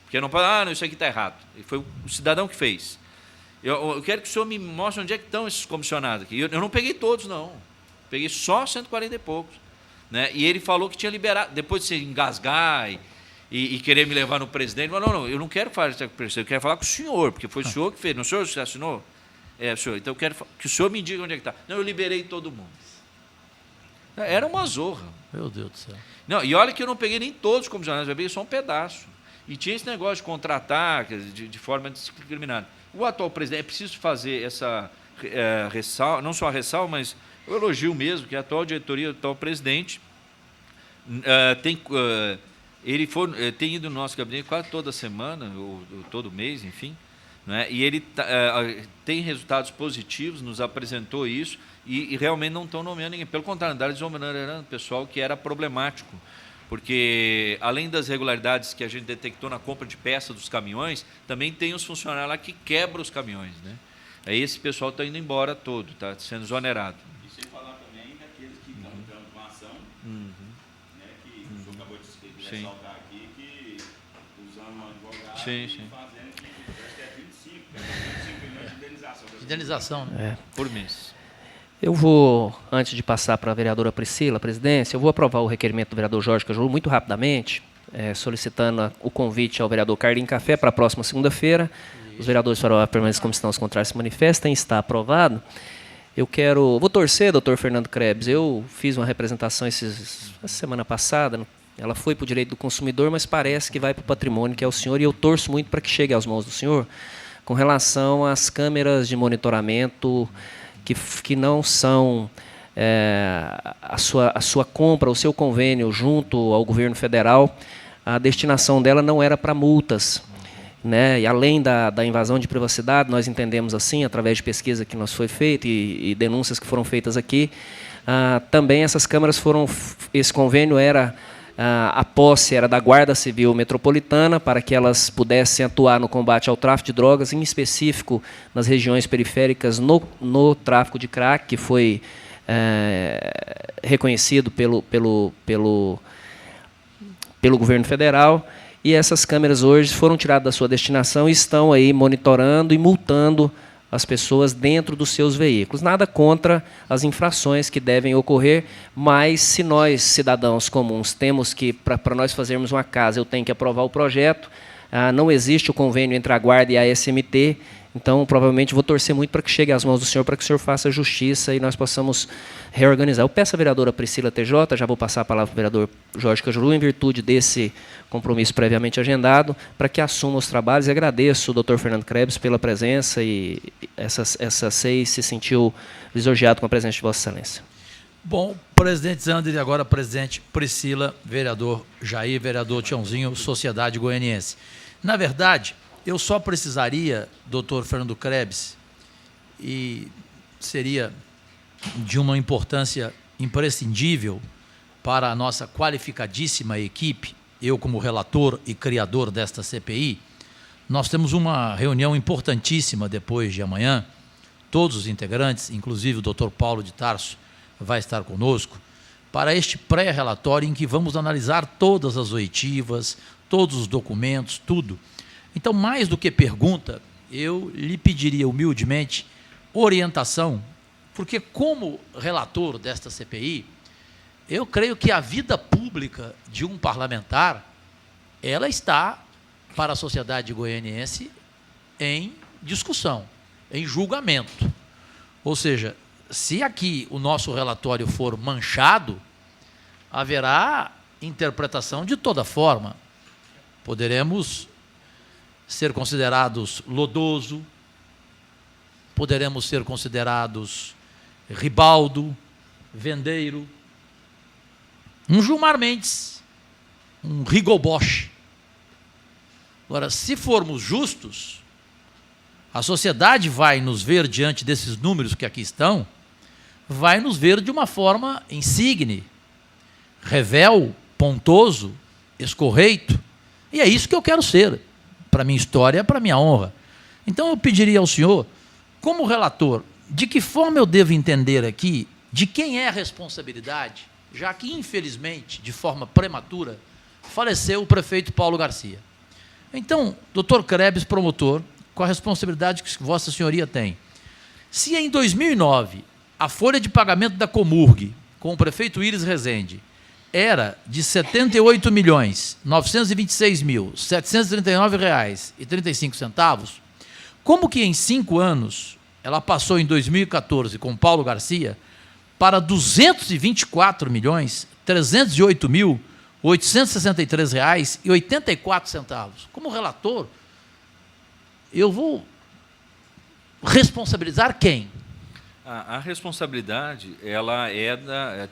Porque não pode, isso aqui está errado. E foi o cidadão que fez. Eu quero que o senhor me mostre onde é que estão esses comissionados aqui. Eu não peguei todos, não. Peguei só 140 e poucos. Né? E ele falou que tinha liberado, depois de se engasgar e querer me levar no presidente, ele falou, não, eu não quero falar com o presidente, eu quero falar com o senhor, porque foi o senhor que fez. Não, o senhor assinou? Senhor, então eu quero que o senhor me diga onde é que está. Não, eu liberei todo mundo. Era uma zorra. Meu Deus do céu. Não, e olha que eu não peguei nem todos os comissionados, eu peguei só um pedaço. E tinha esse negócio de contratar de forma discriminada. O atual presidente, é preciso fazer essa ressalva, não só a ressalva, mas Eu elogio mesmo que a atual diretoria, o atual presidente, ele tem ido no nosso gabinete quase toda semana, ou todo mês, enfim, né? E ele tem resultados positivos, nos apresentou isso, e realmente não estão nomeando ninguém. Pelo contrário, andaram deshonorando o pessoal que era problemático, porque além das irregularidades que a gente detectou na compra de peças dos caminhões, também tem os funcionários lá que quebram os caminhões, né? Aí esse pessoal está indo embora todo, está sendo exonerado. E sem falar também daqueles que estão entrando com ação, né, que o senhor acabou de ressaltar aqui, que usando um advogado e fazendo que parece que é 25 milhões de indenização. Indenização, né? Por mês. Eu vou, antes de passar para a vereadora Priscila, a presidência, eu vou aprovar o requerimento do vereador Jorge Cajuru muito rapidamente, solicitando o convite ao vereador Carlinhos Café para a próxima segunda-feira. Os vereadores farão permanência como estão, os contrários se manifestem, está aprovado. Vou torcer, doutor Fernando Krebs, eu fiz uma representação essa semana passada, ela foi para o direito do consumidor, mas parece que vai para o patrimônio, que é o senhor, e eu torço muito para que chegue às mãos do senhor, com relação às câmeras de monitoramento que não são a sua compra, o seu convênio junto ao governo federal, a destinação dela não era para multas, né? E além da invasão de privacidade, nós entendemos assim, através de pesquisa que nos foi feita e denúncias que foram feitas aqui, também essas câmeras esse convênio a posse era da Guarda Civil Metropolitana, para que elas pudessem atuar no combate ao tráfico de drogas, em específico nas regiões periféricas, no tráfico de crack, que foi reconhecido pelo governo federal. E essas câmeras hoje foram tiradas da sua destinação e estão aí monitorando e multando as pessoas dentro dos seus veículos. Nada contra as infrações que devem ocorrer, mas se nós, cidadãos comuns, temos que, para nós fazermos uma casa, eu tenho que aprovar o projeto, não existe o convênio entre a Guarda e a SMT, então provavelmente vou torcer muito para que chegue às mãos do senhor, para que o senhor faça justiça e nós possamos reorganizar. Eu peço à vereadora Priscila TJ, já vou passar a palavra para o vereador Jorge Cajuru, em virtude desse compromisso previamente agendado, para que assuma os trabalhos. E agradeço o doutor Fernando Krebs pela presença, e essa SEI se sentiu lisonjeado com a presença de Vossa Excelência. Bom, presidente Zander e agora presidente Priscila, vereador Jair, vereador Tiãozinho, Sociedade Goianiense. Na verdade, eu só precisaria, doutor Fernando Krebs, e seria de uma importância imprescindível para a nossa qualificadíssima equipe, eu como relator e criador desta CPI, nós temos uma reunião importantíssima depois de amanhã, todos os integrantes, inclusive o doutor Paulo de Tarso, vai estar conosco, para este pré-relatório em que vamos analisar todas as oitivas, todos os documentos, tudo. Então, mais do que pergunta, eu lhe pediria humildemente orientação, porque como relator desta CPI, eu creio que a vida pública de um parlamentar, ela está, para a sociedade goianiense, em discussão, em julgamento. Ou seja, se aqui o nosso relatório for manchado, haverá interpretação de toda forma. Poderemos ser considerados lodoso, poderemos ser considerados ribaldo, vendeiro, um Gilmar Mendes, um Rigoboche. Agora, se formos justos, a sociedade vai nos ver diante desses números que aqui estão, vai nos ver de uma forma insigne, revel, pontoso, escorreito, e é isso que eu quero ser, para a minha história, para a minha honra. Então eu pediria ao senhor, como relator, de que forma eu devo entender aqui de quem é a responsabilidade, já que, infelizmente, de forma prematura, faleceu o prefeito Paulo Garcia. Então, doutor Krebs, promotor, com a responsabilidade que Vossa Senhoria tem, se em 2009 a folha de pagamento da Comurg, com o prefeito Íris Rezende, era de R$ 78.926.739,35, como que em 5 anos ela passou em 2014 com Paulo Garcia para R$ 224.308.863,84. Como relator, eu vou responsabilizar quem? A responsabilidade, ela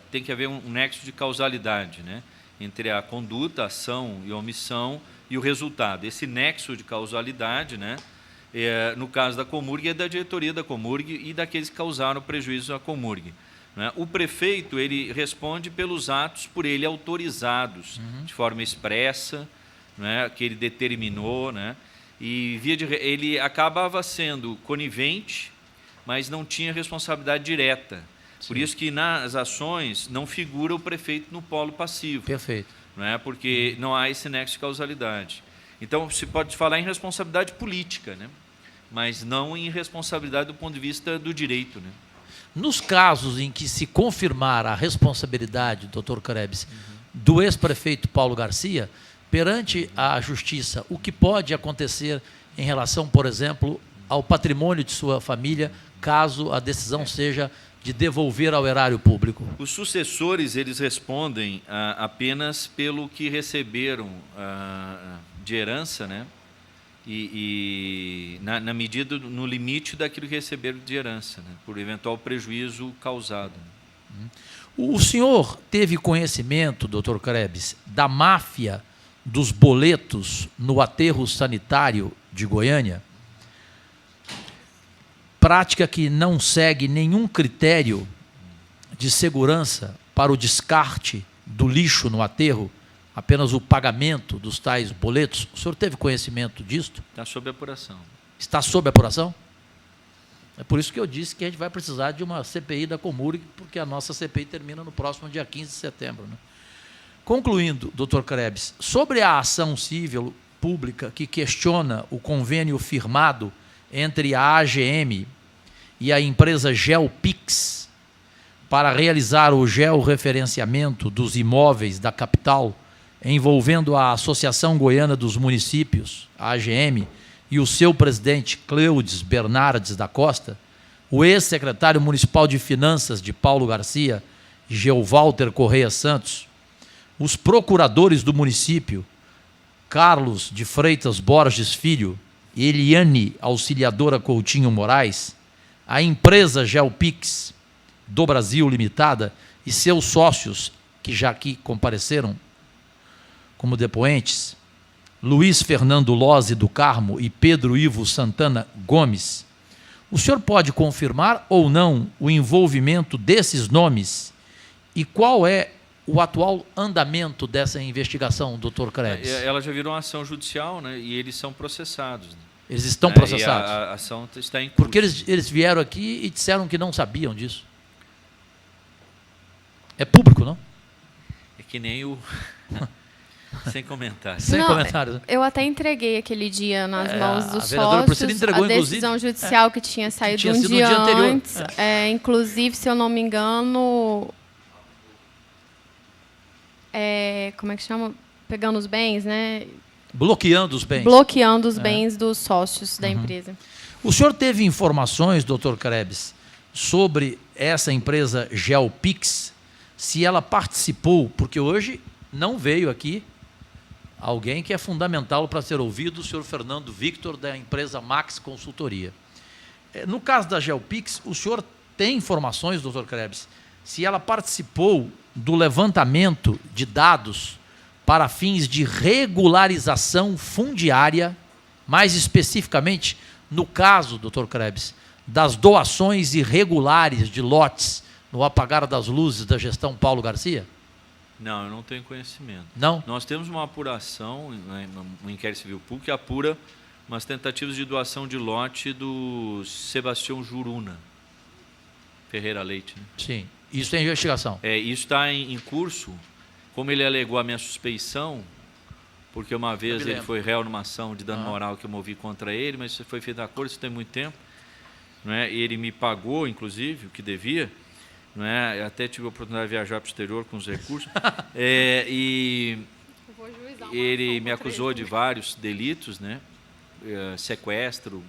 tem que haver um nexo de causalidade, né, entre a conduta, a ação e a omissão e o resultado. Esse nexo de causalidade, né, no caso da Comurg, é da diretoria da Comurg e daqueles que causaram prejuízo à Comurg, né? O prefeito, ele responde pelos atos por ele autorizados, de forma expressa, né, que ele determinou, né, e ele acabava sendo conivente, mas não tinha responsabilidade direta. Sim. Por isso que nas ações não figura o prefeito no polo passivo. Perfeito. Não é? Porque não há esse nexo de causalidade. Então, se pode falar em responsabilidade política, né? Mas não em responsabilidade do ponto de vista do direito. Né? Nos casos em que se confirmar a responsabilidade, doutor Krebs, do ex-prefeito Paulo Garcia, perante a justiça, o que pode acontecer em relação, por exemplo, ao patrimônio de sua família, caso a decisão seja de devolver ao erário público? Os sucessores, eles respondem apenas pelo que receberam de herança, né? E na medida, no limite daquilo que receberam de herança, né? Por eventual prejuízo causado. O senhor teve conhecimento, doutor Krebs, da máfia dos boletos no aterro sanitário de Goiânia? Prática que não segue nenhum critério de segurança para o descarte do lixo no aterro, apenas o pagamento dos tais boletos. O senhor teve conhecimento disto? Está sob apuração. Está sob apuração? É por isso que eu disse que a gente vai precisar de uma CPI da Comurg, porque a nossa CPI termina no próximo dia 15 de setembro. Né? Concluindo, doutor Krebs, sobre a ação civil pública que questiona o convênio firmado entre a AGM e a empresa GeoPix para realizar o georreferenciamento dos imóveis da capital, envolvendo a Associação Goiana dos Municípios, a AGM, e o seu presidente, Cleudes Bernardes da Costa, o ex-secretário municipal de Finanças de Paulo Garcia, Geovalter Correia Santos, os procuradores do município, Carlos de Freitas Borges Filho, Eliane Auxiliadora Coutinho Moraes, a empresa GeoPix do Brasil Limitada e seus sócios, que já aqui compareceram como depoentes, Luiz Fernando Lozzi do Carmo e Pedro Ivo Santana Gomes. O senhor pode confirmar ou não o envolvimento desses nomes e qual é o atual andamento dessa investigação, doutor Krebs? Ela já virou uma ação judicial, né, e eles são processados. Né? Eles estão processados? E a ação está em curso. Porque eles vieram aqui e disseram que não sabiam disso. É público, não? É que nem o... Sem comentários. Sem comentários. Eu até entreguei aquele dia nas mãos dos sócios entregou, a decisão judicial que tinha saído um dia antes. Inclusive, se eu não me engano... como é que chama? Pegando os bens, né? Bloqueando os bens. Bloqueando os bens dos sócios da empresa. O senhor teve informações, doutor Krebs, sobre essa empresa GeoPix, se ela participou, porque hoje não veio aqui alguém que é fundamental para ser ouvido, o senhor Fernando Victor, da empresa Max Consultoria. No caso da GeoPix, o senhor tem informações, doutor Krebs, se ela participou do levantamento de dados para fins de regularização fundiária, mais especificamente no caso, doutor Krebs, das doações irregulares de lotes no apagar das luzes da gestão Paulo Garcia? Não, eu não tenho conhecimento. Não? Nós temos uma apuração, um inquérito civil público, que apura umas tentativas de doação de lote do Sebastião Juruna Ferreira Leite. Né? Sim. Isso é investigação? Isso está em curso. Como ele alegou a minha suspeição, porque uma vez ele foi réu numa ação de dano moral que eu movi contra ele, mas isso foi feito a acordo, isso tem muito tempo. Não é? Ele me pagou, inclusive, o que devia. Não é? Eu até tive a oportunidade de viajar para o exterior com os recursos. E ele me acusou de vários delitos, né? Sequestro,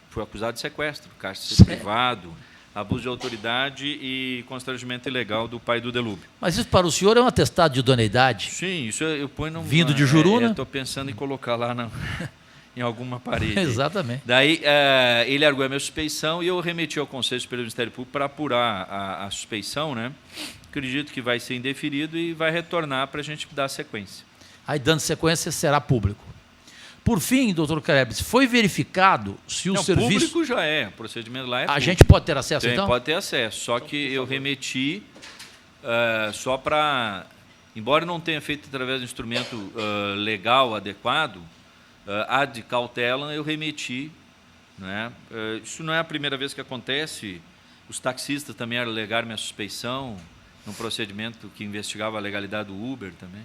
foi acusado de sequestro, cárcere privado, abuso de autoridade e constrangimento ilegal do pai do Delúbio. Mas isso para o senhor é um atestado de idoneidade? Sim, isso eu ponho... Vindo de Juruna? Estou pensando em colocar lá na... em alguma parede. Exatamente. Daí ele arguiu a minha suspeição e eu remeti ao Conselho Superior do Ministério Público para apurar a suspeição, né? Acredito que vai ser indeferido e vai retornar para a gente dar sequência. Aí, dando sequência, será público. Por fim, doutor Krebs, foi verificado se o serviço... Público já é, o procedimento lá é público. A gente pode ter acesso, então? Pode ter acesso, só que eu remeti só para... Embora eu não tenha feito através do instrumento legal adequado, ad cautela, eu remeti. Né? Isso não é a primeira vez que acontece. Os taxistas também alegaram minha suspeição no procedimento que investigava a legalidade do Uber também.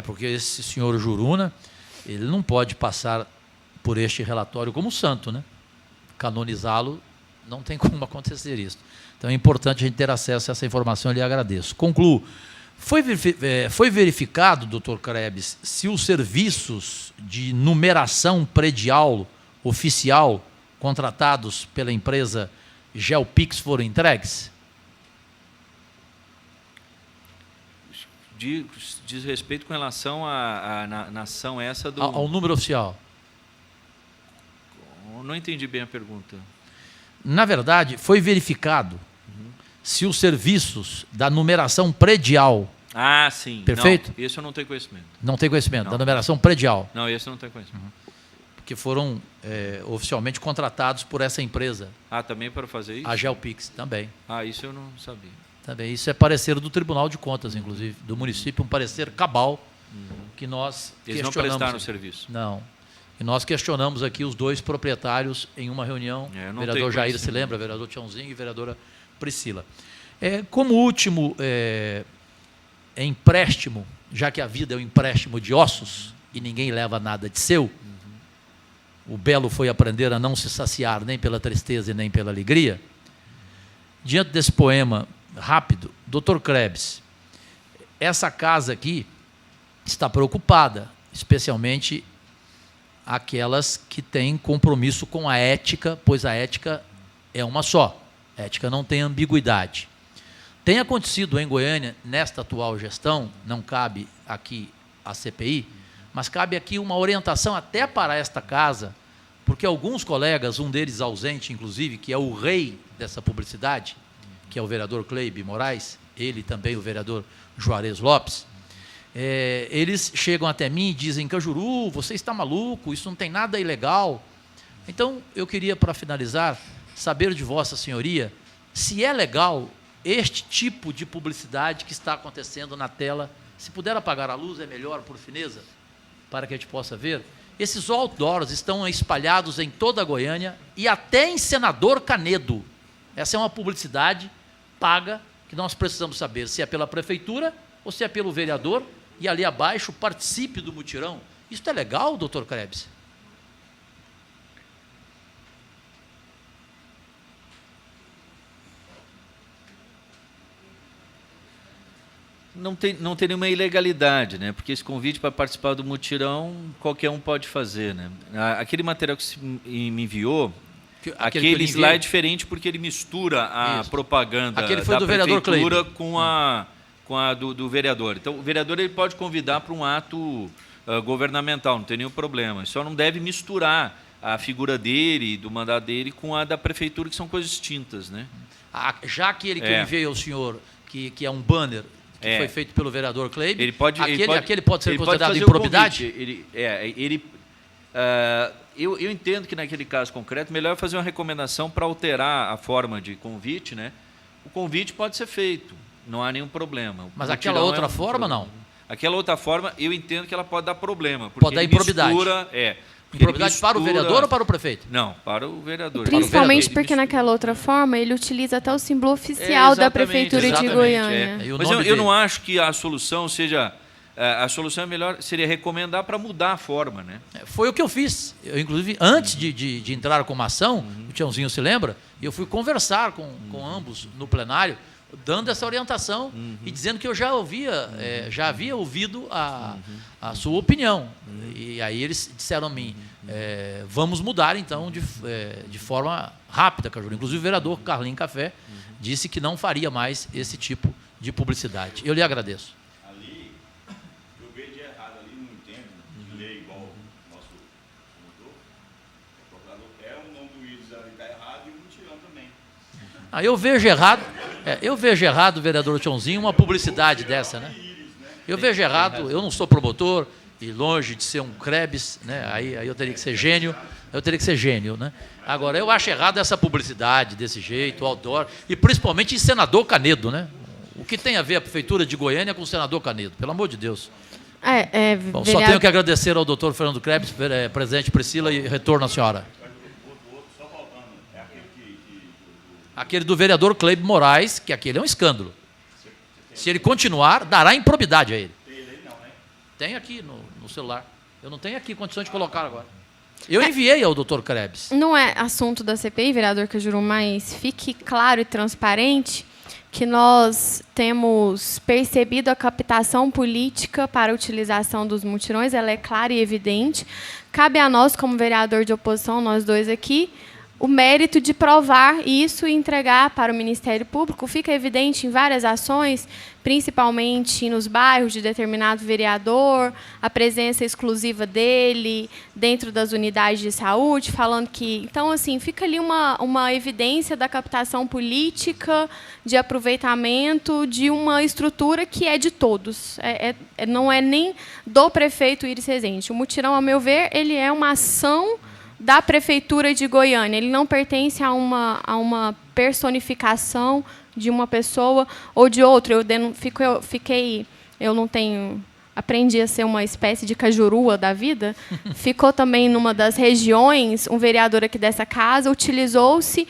Porque esse senhor Juruna, ele não pode passar por este relatório como santo, né? Canonizá-lo, não tem como acontecer isso. Então é importante a gente ter acesso a essa informação, eu lhe agradeço. Concluo. Foi verificado, doutor Krebs, se os serviços de numeração predial oficial contratados pela empresa Geopix foram entregues? Diz respeito com relação na ação essa do... Ao número oficial. Não entendi bem a pergunta. Na verdade, foi verificado se os serviços da numeração predial... Ah, sim. Perfeito? Não, esse eu não tenho conhecimento. Não tem conhecimento, não. Da numeração predial. Não, esse eu não tenho conhecimento. Porque foram oficialmente contratados por essa empresa. Ah, também para fazer isso? A Geopix, também. Ah, isso eu não sabia. Também. Isso é parecer do Tribunal de Contas, inclusive, do município, um parecer cabal que nós Eles não prestaram o serviço? Não. E nós questionamos aqui os dois proprietários em uma reunião. O vereador Jair se lembra, vereador Tiãozinho e vereadora Priscila. Como último empréstimo, já que a vida é um empréstimo de ossos e ninguém leva nada de seu, o belo foi aprender a não se saciar nem pela tristeza e nem pela alegria. Diante desse poema rápido, doutor Krebs, essa casa aqui está preocupada, especialmente aquelas que têm compromisso com a ética, pois a ética é uma só. A ética não tem ambiguidade. Tem acontecido em Goiânia, nesta atual gestão, não cabe aqui a CPI, mas cabe aqui uma orientação até para esta casa, porque alguns colegas, um deles ausente, inclusive, que é o rei dessa publicidade, que é o vereador Cleibe Moraes, ele também o vereador Juarez Lopes, eles chegam até mim e dizem: Cajuru, você está maluco, isso não tem nada ilegal. Então, eu queria, para finalizar, saber de Vossa Senhoria se é legal este tipo de publicidade que está acontecendo na tela. Se puder apagar a luz, é melhor, por fineza, para que a gente possa ver. Esses outdoors estão espalhados em toda a Goiânia e até em Senador Canedo. Essa é uma publicidade paga que nós precisamos saber se é pela prefeitura ou se é pelo vereador, e ali abaixo participe do mutirão. Isso é legal, doutor Krebs? Não tem nenhuma ilegalidade, né? Porque esse convite para participar do mutirão, qualquer um pode fazer, né? Aquele material que me enviou, aquele slide é diferente porque ele mistura a propaganda da prefeitura com a do vereador. Então, o vereador ele pode convidar para um ato governamental, não tem nenhum problema. Só não deve misturar a figura dele, do mandato dele, com a da prefeitura, que são coisas distintas, né? Já que ele que enviou ao senhor, que é um banner que foi feito pelo vereador Cleibe, aquele pode ser considerado improbidade? Eu entendo que naquele caso concreto, melhor fazer uma recomendação para alterar a forma de convite, né? O convite pode ser feito, não há nenhum problema. Mas aquela outra forma, não? Aquela outra forma, eu entendo que ela pode dar problema. Pode dar improbidade. Improbidade para o vereador ou para o prefeito? Não, para o vereador. Principalmente porque naquela outra forma ele utiliza até o símbolo oficial da Prefeitura de Goiânia. Mas eu não acho que a solução seja... A solução seria recomendar para mudar a forma, né? Foi o que eu fiz. Eu, inclusive, antes de entrar com uma ação, o Tiãozinho se lembra, eu fui conversar com ambos no plenário, dando essa orientação e dizendo que eu já havia ouvido a sua opinião. E aí eles disseram a mim, vamos mudar então de forma rápida, Cajuru. Inclusive o vereador Carlinhos Café disse que não faria mais esse tipo de publicidade. Eu lhe agradeço. Ali, eu vejo de errado ali, não entendo, de ler igual o nosso Eu vejo errado, vereador Tchonzinho, uma publicidade dessa, né? Eu vejo errado, eu não sou promotor, e longe de ser um Krebs, né? Aí eu teria que ser gênio, né? Agora, eu acho errado essa publicidade desse jeito, outdoor, e principalmente em senador Canedo, né? O que tem a ver a Prefeitura de Goiânia com o senador Canedo? Pelo amor de Deus. Bom, só tenho que agradecer ao doutor Fernando Krebs, presidente Priscila, e retorno à senhora. Aquele do vereador Cleibe Moraes, que aquele é um escândalo. Se ele continuar, dará improbidade a ele. Tem aqui no celular. Eu não tenho aqui condições de colocar agora. Eu enviei ao doutor Krebs. Não é assunto da CPI, vereador Cajuru, mas fique claro e transparente que nós temos percebido a captação política para a utilização dos mutirões, ela é clara e evidente. Cabe a nós, como vereador de oposição, nós dois aqui, o mérito de provar isso e entregar para o Ministério Público. Fica evidente em várias ações, principalmente nos bairros de determinado vereador, a presença exclusiva dele dentro das unidades de saúde, falando que... Então, assim, fica ali uma evidência da captação política, de aproveitamento de uma estrutura que é de todos. Não é nem do prefeito Iris Rezende. O mutirão, ao meu ver, ele é uma ação da Prefeitura de Goiânia. Ele não pertence a uma personificação de uma pessoa ou de outra. Eu não tenho... Aprendi a ser uma espécie de cajurua da vida. Ficou também numa das regiões, um vereador aqui dessa casa utilizou-se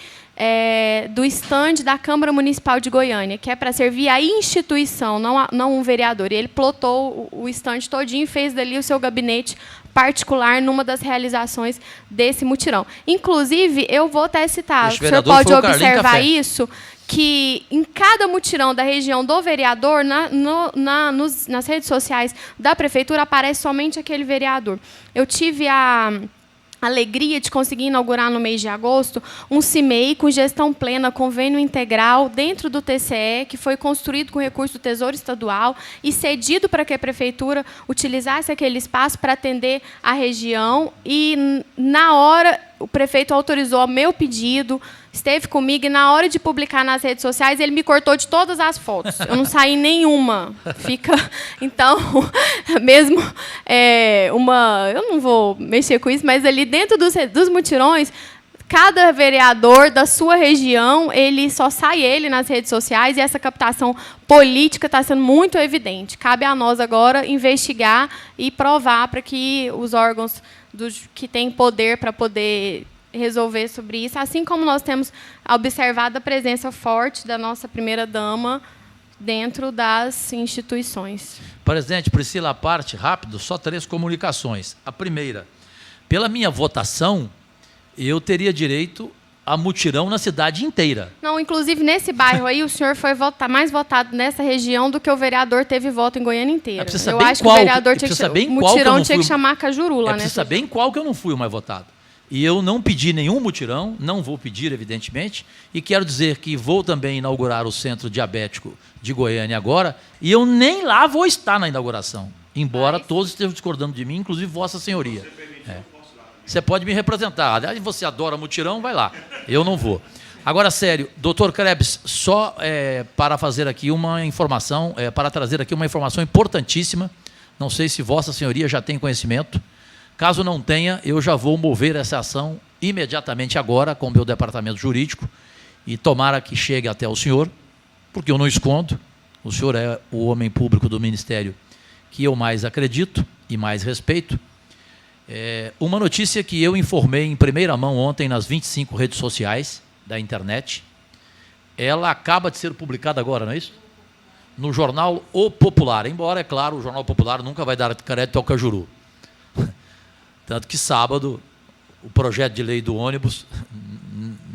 do estande da Câmara Municipal de Goiânia, que é para servir a instituição, não um vereador. E ele plotou o estande todinho e fez dali o seu gabinete particular numa das realizações desse mutirão. Inclusive, eu vou até citar, o senhor pode observar isso, que em cada mutirão da região do vereador, nas redes sociais da Prefeitura, aparece somente aquele vereador. Eu tive a alegria de conseguir inaugurar no mês de agosto um CIMEI com gestão plena, convênio integral dentro do TCE, que foi construído com recurso do Tesouro Estadual e cedido para que a Prefeitura utilizasse aquele espaço para atender a região. E, na hora, o prefeito autorizou o meu pedido, esteve comigo, e na hora de publicar nas redes sociais, ele me cortou de todas as fotos. Eu não saí nenhuma. Então, mesmo eu não vou mexer com isso, mas ali dentro dos mutirões, cada vereador da sua região, só sai nas redes sociais, e essa captação política está sendo muito evidente. Cabe a nós agora investigar e provar para que os órgãos que têm poder para poder resolver sobre isso, assim como nós temos observado a presença forte da nossa primeira-dama dentro das instituições. Presidente, Priscila, à parte, rápido, só 3 comunicações. A primeira, pela minha votação, eu teria direito a mutirão na cidade inteira. Não, inclusive nesse bairro aí, o senhor foi mais votado nessa região do que o vereador teve voto em Goiânia inteira. Eu acho que o vereador tinha que chamar Cajuru lá, né? Precisa saber em qual que eu não fui o mais votado. E eu não pedi nenhum mutirão, não vou pedir, evidentemente, e quero dizer que vou também inaugurar o Centro Diabético de Goiânia agora, e eu nem lá vou estar na inauguração, embora todos estejam discordando de mim, inclusive Vossa Senhoria. Você pode me representar. Aliás, você adora mutirão, vai lá. Eu não vou. Agora, sério, doutor Krebs, só para fazer aqui uma informação, para trazer aqui uma informação importantíssima, não sei se Vossa Senhoria já tem conhecimento. Caso não tenha, eu já vou mover essa ação imediatamente agora com o meu departamento jurídico e tomara que chegue até o senhor, porque eu não escondo, o senhor é o homem público do Ministério que eu mais acredito e mais respeito. Uma notícia que eu informei em primeira mão ontem nas 25 redes sociais da internet, ela acaba de ser publicada agora, não é isso? No jornal O Popular, embora, é claro, o Jornal Popular nunca vai dar crédito ao Cajuru. Tanto que sábado, o projeto de lei do ônibus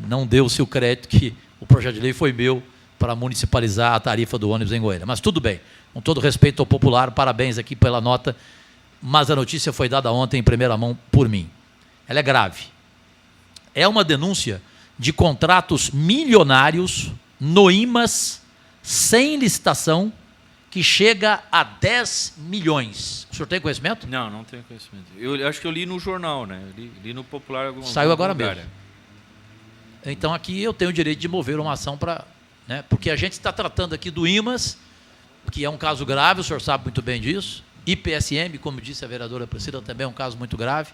não deu-se o crédito que o projeto de lei foi meu para municipalizar a tarifa do ônibus em Goiânia. Mas tudo bem, com todo respeito ao Popular, parabéns aqui pela nota, mas a notícia foi dada ontem em primeira mão por mim. Ela é grave. É uma denúncia de contratos milionários no IMAS, sem licitação, que chega a 10 milhões. O senhor tem conhecimento? Não, não tenho conhecimento. Eu acho que eu li no jornal, né? Li no Popular. Saiu agora mesmo. Então, aqui eu tenho o direito de mover uma ação para... Né, porque a gente está tratando aqui do IMAS, que é um caso grave, o senhor sabe muito bem disso. IPSM, como disse a vereadora Priscila, também é um caso muito grave.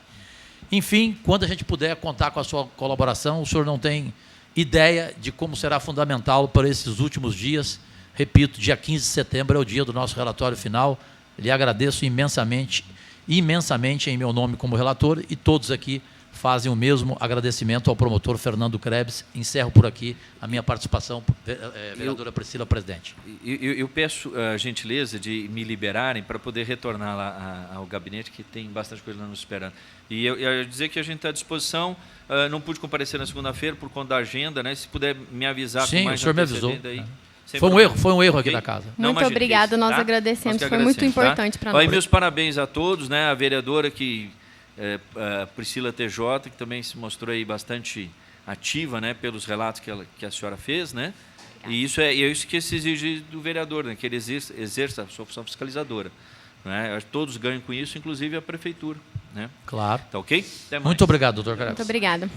Enfim, quando a gente puder contar com a sua colaboração, o senhor não tem ideia de como será fundamental para esses últimos dias. Repito, dia 15 de setembro é o dia do nosso relatório final. Lhe agradeço imensamente em meu nome como relator, e todos aqui fazem o mesmo agradecimento ao promotor Fernando Krebs. Encerro por aqui a minha participação, vereadora Priscila, presidente. Eu peço a gentileza de me liberarem para poder retornar lá ao gabinete, que tem bastante coisa lá nos esperando. E eu dizer que a gente está à disposição. Não pude comparecer na segunda-feira por conta da agenda, né? Se puder me avisar. Sim, com mais o senhor me avisou. Aí, foi um erro aqui da casa. Muito obrigada, nós agradecemos, foi muito importante para nós. Meus parabéns a todos, né? A vereadora a Priscila TJ, que também se mostrou aí bastante ativa, né? Pelos relatos que a senhora fez, né? E isso é isso que se exige do vereador, né? Que ele exerça a sua função fiscalizadora. Né? Todos ganham com isso, inclusive a prefeitura. Né? Claro. Tá ok? Até mais. Muito obrigado, doutor Krebs. Muito obrigada.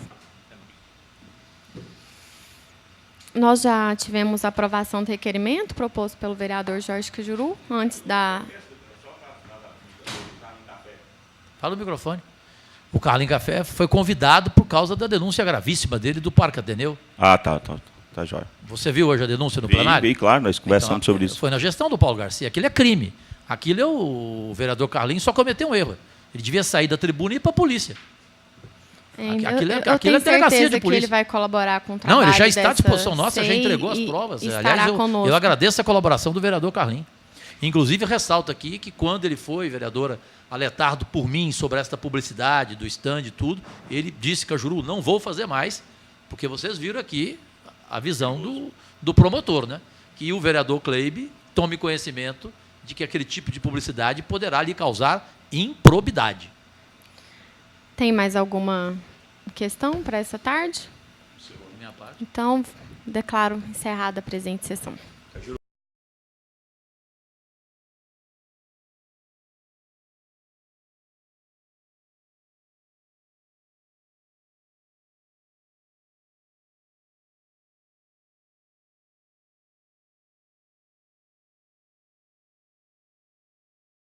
Nós já tivemos a aprovação do requerimento proposto pelo vereador Jorge Cajuru, antes da... Fala no microfone. O Carlinho Café foi convidado por causa da denúncia gravíssima dele do Parque Ateneu. Ah, tá jóia. Você viu hoje a denúncia no plenário? Vi, claro, nós conversamos sobre isso. Foi na gestão do Paulo Garcia. Aquilo é crime. Aquilo o vereador Carlinhos só cometeu um erro. Ele devia sair da tribuna e ir para a polícia. Eu tenho certeza que ele vai colaborar com o trabalho. Não, ele já está à disposição nossa, já entregou as provas. Aliás, eu agradeço a colaboração do vereador Carlinhos. Inclusive, ressalto aqui que quando ele foi, vereadora, alertado por mim sobre esta publicidade do stand e tudo, ele disse, Cajuru, não vou fazer mais, porque vocês viram aqui a visão do promotor, né? Que o vereador Kleibe tome conhecimento de que aquele tipo de publicidade poderá lhe causar improbidade. Tem mais alguma questão para essa tarde? Então, declaro encerrada a presente sessão.